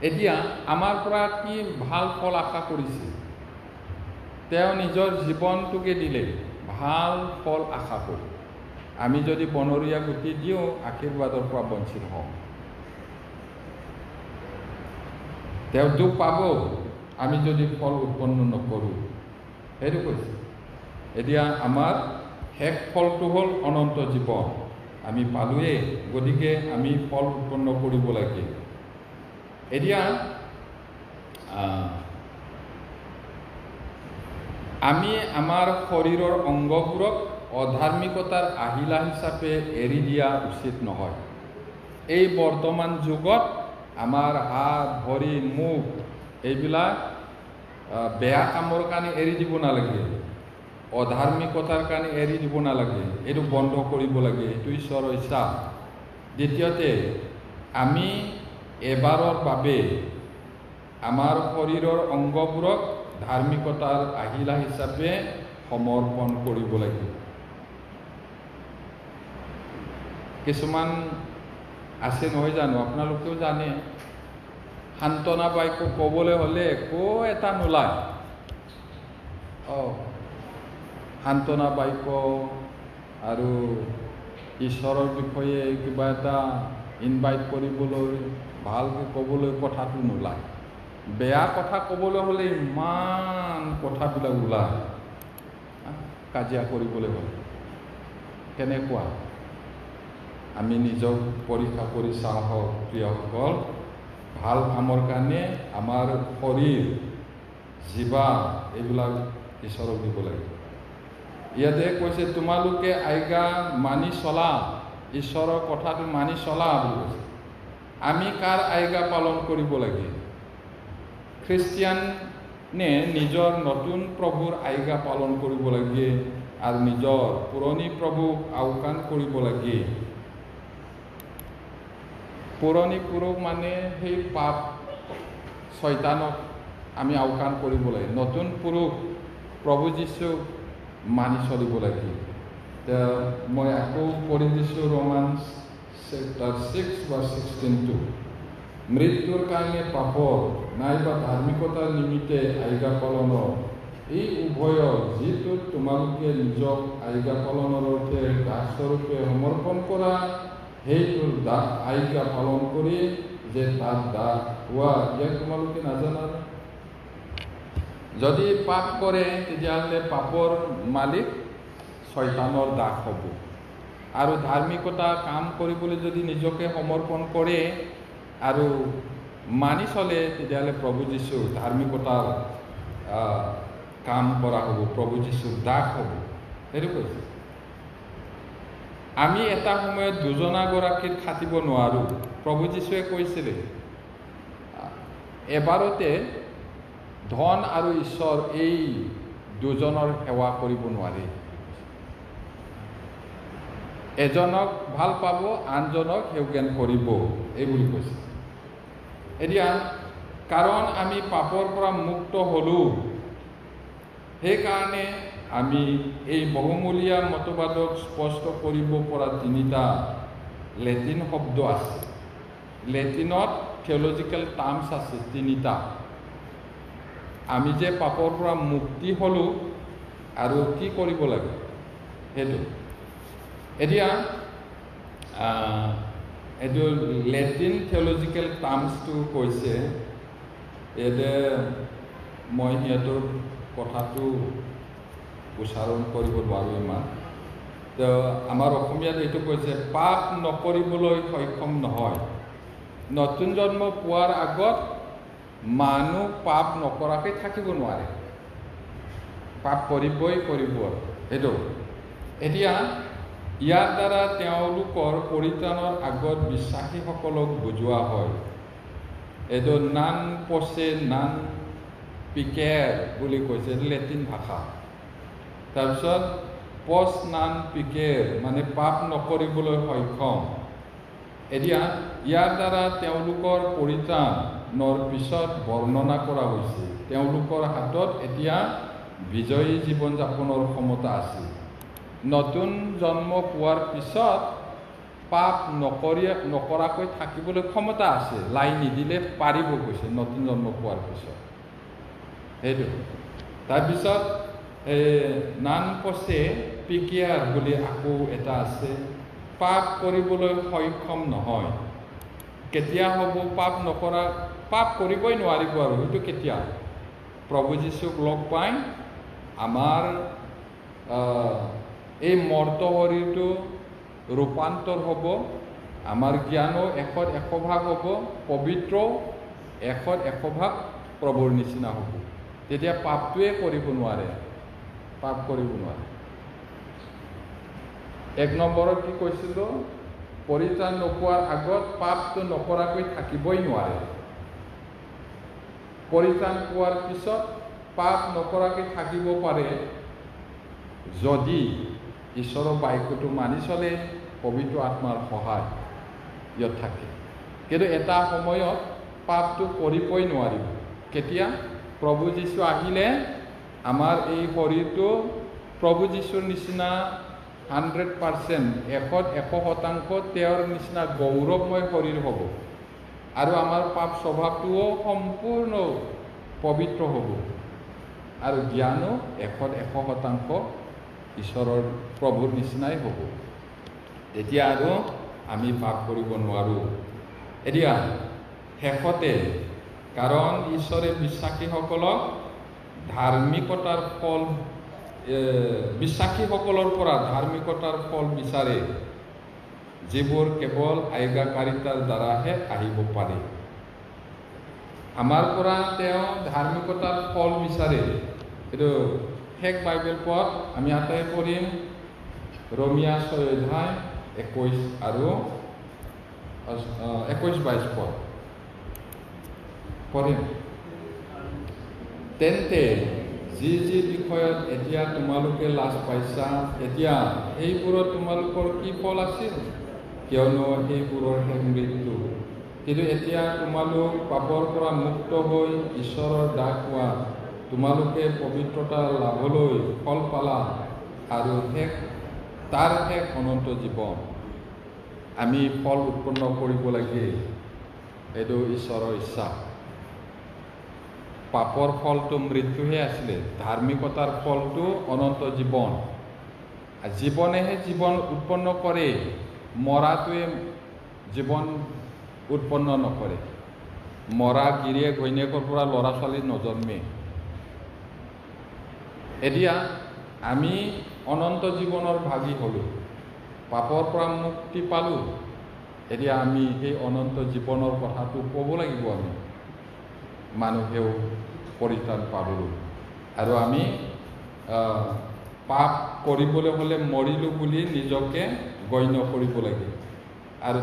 এতিয়া আমাৰ পৰা কি ভাল ফল আশা কৰিছে? তেওঁ নিজৰ জীৱনটোকে দিলে ভাল ফল আশা কৰি। আমি যদি বনৰীয়া গুটি দিওঁ, আশীৰ্বাদৰ পৰা বঞ্চিত হওঁ। তেওঁ দুখ পাব আমি যদি ফল উৎপন্ন নকৰোঁ, সেইটো কৈছে। এতিয়া আমাৰ শেষ ফলটো হ'ল অনন্ত জীৱন। আমি পালোৱেই, গতিকে আমি ফল উৎপন্ন কৰিব লাগে। এতিয়া আমি আমাৰ শৰীৰৰ অংগবোৰক অধাৰ্মিকতাৰ আহিলা হিচাপে এৰি দিয়া উচিত নহয়। এই বৰ্তমান যুগত আমাৰ হাত, ভৰি, মুখ এইবিলাক বেয়া কামৰ কাৰণে এৰি দিব নালাগে, অধাৰ্মিকতাৰ কাৰণে এৰি দিব নালাগে, এইটো বন্ধ কৰিব লাগে। এইটো ঈশ্বৰৰ ইচ্ছা। দ্বিতীয়তে, আমি এবাৰৰ বাবে আমাৰ শৰীৰৰ অংগবোৰক ধাৰ্মিকতাৰ আহিলা হিচাপে সমৰ্পণ কৰিব লাগিব। কিছুমান আছে নহয় জানো, আপোনালোকেও জানে, সান্তনা বাক্য ক'বলৈ হ'লে একো এটা নোলায়। সান্তনা বাক্য আৰু ঈশ্বৰৰ বিষয়ে কিবা এটা ইনভাইট কৰিবলৈ, ভালকৈ ক'বলৈ কথাটো নোলায়। বেয়া কথা ক'বলৈ হ'লে ইমান কথাবিলাক ওলায়, কাজিয়া কৰিবলৈ হ'লে। কেনেকুৱা? আমি নিজক পৰীক্ষা কৰি চাওঁ হওক প্ৰিয়সকল। ভাল কামৰ কাৰণে আমাৰ শৰীৰ, জিভা এইবিলাক ঈশ্বৰক দিব লাগে। ইয়াতে কৈছে তোমালোকে আজ্ঞা মানি চলা ঈশ্বৰৰ কথাটো মানি চলা বুলি কৈছে। আমি কাৰ আজ্ঞা পালন কৰিব লাগে? খ্ৰীষ্টিয়ানে নিজৰ নতুন প্ৰভুৰ আজ্ঞা পালন কৰিব লাগে আৰু নিজৰ পুৰণি প্ৰভুক আওকাণ কৰিব লাগে। পুৰণি পুৰুষ মানে সেই পাপ শয়তানক আমি আওকাণ কৰিব লাগে। নতুন পুৰুষ প্ৰভু যীশুক মানি চলিব লাগে। মই আকৌ পঢ়ি দিছোঁ ৰোমান্স চেপ্টাৰ 6:16 মৃত্যুৰ কাৰণে পাপৰ নাইবা ধাৰ্মিকতাৰ নিমিত্তে আজ্ঞা পালনৰ এই উভয় যিটোত তোমালোকে নিজক আজ্ঞা পালনৰ অৰ্থে দাসস্বৰূপে সমৰ্পণ কৰা, সেইটোৰ আজ্ঞা পালন কৰি যে তাত দাস হোৱা, ইয়াক তোমালোকে নাজানা? যদি পাপ কৰে তেতিয়াহ'লে পাপৰ মালিক শয়তানৰ দাস হ'ব। আৰু ধাৰ্মিকতা কাম কৰিবলৈ যদি নিজকে সমৰ্পণ কৰে আৰু মানি চলে তেতিয়াহ'লে প্ৰভু যীশু ধাৰ্মিকতাৰ কাম কৰা হ'ব, প্ৰভু যীশুৰ দাস হ'ব। সেইটো কৈছে। আমি এটা সময়ত দুজনাগৰাকীক খাটিব নোৱাৰোঁ। প্ৰভু যীশুৱে কৈছিলে এবাৰতে ধন আৰু ঈশ্বৰ এই দুজনৰ সেৱা কৰিব নোৱাৰি। এজনক ভাল পাব, আনজনক সেউজ্ঞান কৰিব, এই বুলি কৈছে। এতিয়া কাৰণ আমি পাপৰ পৰা মুক্ত হ'লোঁ, সেইকাৰণে আমি এই বহুমূলীয়া মতবাদক স্পষ্ট কৰিব পৰা তিনিটা লেটিন শব্দ আছে। লেটিনত থিঅলজিকেল টাৰ্মছ আছে তিনিটা। আমি যে পাপৰ পৰা মুক্তি হ'লোঁ আৰু কি কৰিব লাগে সেইটো। এতিয়া এইটো লেটিন থিঅলজিকেল টাৰ্মছটো কৈছে, ইয়াতে মই সিহঁতৰ কথাটো উচ্চাৰণ কৰিব নোৱাৰোঁ ইমান। তো আমাৰ অসমীয়াত এইটো কৈছে, পাপ নকৰিবলৈ সক্ষম নহয়। নতুন জন্ম পোৱাৰ আগত মানুহ পাপ নকৰাকৈ থাকিব নোৱাৰে, পাপ কৰিবই কৰিব সেইটো। এতিয়া ইয়াৰ দ্বাৰা তেওঁলোকৰ পৰিত্ৰাণৰ আগত বিশ্বাসীসকলক বুজোৱা হয়। এইটো নান পচে নান পিকেৰ বুলি কৈছে, লেটিন ভাষা। তাৰপিছত পচ নান পিকেৰ মানে পাপ নকৰিবলৈ সক্ষম। এতিয়া ইয়াৰ দ্বাৰা তেওঁলোকৰ পৰিত্ৰাণৰ পিছত বৰ্ণনা কৰা হৈছে, তেওঁলোকৰ হাতত এতিয়া বিজয়ী জীৱন যাপনৰ ক্ষমতা আছে। নতুন জন্ম পোৱাৰ পিছত পাপ নকৰাকৈ থাকিবলৈ ক্ষমতা আছে, লাই নিদিলে পাৰিব কৈছে নতুন জন্ম পোৱাৰ পিছত সেইটো। তাৰপিছত নান পচে পিকিয়াৰ বুলি আকৌ এটা আছে, পাপ কৰিবলৈ সক্ষম নহয়। কেতিয়া হ'ব পাপ কৰিবই নোৱাৰিব আৰু সেইটো কেতিয়া? প্ৰভু যীশুক লগ পাই আমাৰ এই মৰ্ত শৰীৰটো ৰূপান্তৰ হ'ব, আমাৰ জ্ঞানো 100% হ'ব, পবিত্ৰ 100% প্ৰভুৰ নিচিনা হ'ব। তেতিয়া পাপটোৱে কৰিব নোৱাৰে, পাপ কৰিব নোৱাৰে। 1 নম্বৰত কি কৈছিলোঁ? পৰিত্ৰাণ নোপোৱাৰ আগত পাপটো নকৰাকৈ থাকিবই নোৱাৰে। পৰিত্ৰাণ পোৱাৰ পিছত পাপ নকৰাকৈ থাকিব পাৰে যদি ঈশ্বৰৰ বাক্যটো মানি চলে, পবিত্ৰ আত্মাৰ সহায় ইয়াত থাকে। কিন্তু এটা সময়ত পাপটো কৰিবই নোৱাৰিব। কেতিয়া? প্ৰভু যীশু আহিলে আমাৰ এই শৰীৰটো প্ৰভু যীশুৰ নিচিনা 100%, 100% তেওঁৰ নিচিনা গৌৰৱময় শৰীৰ হ'ব আৰু আমাৰ পাপ স্বভাৱটোও সম্পূৰ্ণ পবিত্ৰ হ'ব আৰু জ্ঞানো 100% ঈশ্বৰৰ প্ৰভুৰ নিচিনাই হ'ব। তেতিয়া আৰু আমি পাপ কৰিব নোৱাৰোঁ। এতিয়া শেষতে কাৰণ ঈশ্বৰে বিশ্বাসীসকলক ধাৰ্মিকতাৰ ফল বিশ্বাসীসকলৰ পৰা ধাৰ্মিকতাৰ ফল বিচাৰে, যিবোৰ কেৱল আজ্ঞাকাৰিতাৰ দ্বাৰাহে আহিব পাৰে। আমাৰ পৰা তেওঁ ধাৰ্মিকতাৰ ফল বিচাৰে। এইটো শেষ বাইবেল পদ আমি আটাই পঢ়িম, ৰোমিয়া 6 অধ্যায় 21 আৰু 21-22 পদ পঢ়িম। তেন্তে যি যি বিষয়ত এতিয়া তোমালোকে লাজ পাইছা, এতিয়া সেইবোৰত তোমালোকৰ কি ফল আছিল? কিয়নো সেইবোৰৰ শেষ মৃত্যু। কিন্তু এতিয়া তোমালোক পাপৰ পৰা মুক্ত হৈ ঈশ্বৰৰ দাস হোৱা, তোমালোকে পবিত্ৰতা লাভলৈ ফল পালা আৰু তাৰ শেষ অনন্ত জীৱন। আমি ফল উৎপন্ন কৰিব লাগে, এইটো ঈশ্বৰৰ ইচ্ছা। পাপৰ ফলটো মৃত্যুহে আছিলে, ধাৰ্মিকতাৰ ফলটো অনন্ত জীৱন। জীৱনেহে জীৱন উৎপন্ন কৰে, মৰাটোৱে জীৱন উৎপন্ন নকৰে। মৰা গিৰিয়ে ঘৈণীয়েকৰ পৰা ল'ৰা ছোৱালী নজন্মে। এতিয়া আমি অনন্ত জীৱনৰ ভাগী হ'লোঁ, পাপৰ পৰা মুক্তি পালোঁ। এতিয়া আমি সেই অনন্ত জীৱনৰ কথাটো ক'ব লাগিব। আমি মানুহেও পৰিত্ৰাণ পাবলৈ, আৰু আমি পাপ কৰিবলৈ হ'লে মৰিলোঁ বুলি নিজকে গণ্য কৰিব লাগে। আৰু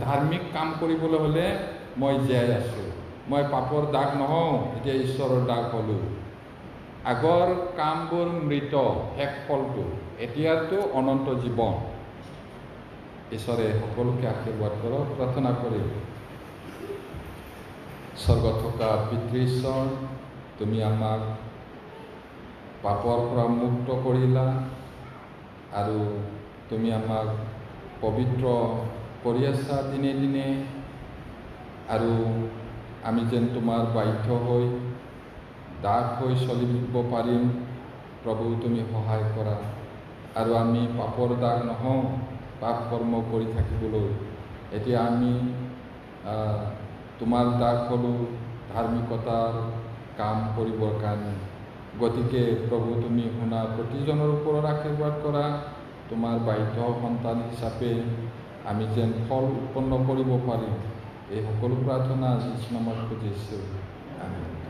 ধাৰ্মিক কাম কৰিবলৈ হ'লে মই জীয়াই আছোঁ, মই পাপৰ দাস নহওঁ, এতিয়া ঈশ্বৰৰ দাস হ'লোঁ। আগৰ কামবোৰ মৃত, শেষ ফলটো, এতিয়াতো অনন্ত জীৱন। ঈশ্বৰে সকলোকে আশীৰ্বাদ কৰক। প্ৰাৰ্থনা কৰিম। স্বৰ্গত থকা পিতৃ ঈশ্বৰ, তুমি আমাক পাপৰ পৰা মুক্ত কৰিলা আৰু তুমি আমাক পবিত্ৰ কৰি আছা দিনে দিনে, আৰু আমি যেন তোমাৰ বাধ্য হৈ দাস হৈ চলিব পাৰিম। প্ৰভু, তুমি সহায় কৰা, আৰু আমি পাপৰ দাস নহওঁ পাপ কৰ্ম কৰি থাকিবলৈ। এতিয়া আমি তোমাৰ দাস হ'লোঁ ধাৰ্মিকতাৰ কাম কৰিবৰ কাৰণে। গতিকে প্ৰভু, তুমি শুনা প্ৰতিজনৰ ওপৰত আশীৰ্বাদ কৰা। তোমাৰ বাধ্য সন্তান হিচাপে আমি যেন ফল উৎপন্ন কৰিব পাৰিম, এই সকলো প্ৰাৰ্থনা যীশুৰ নামত খুজিছোঁ। আমেন।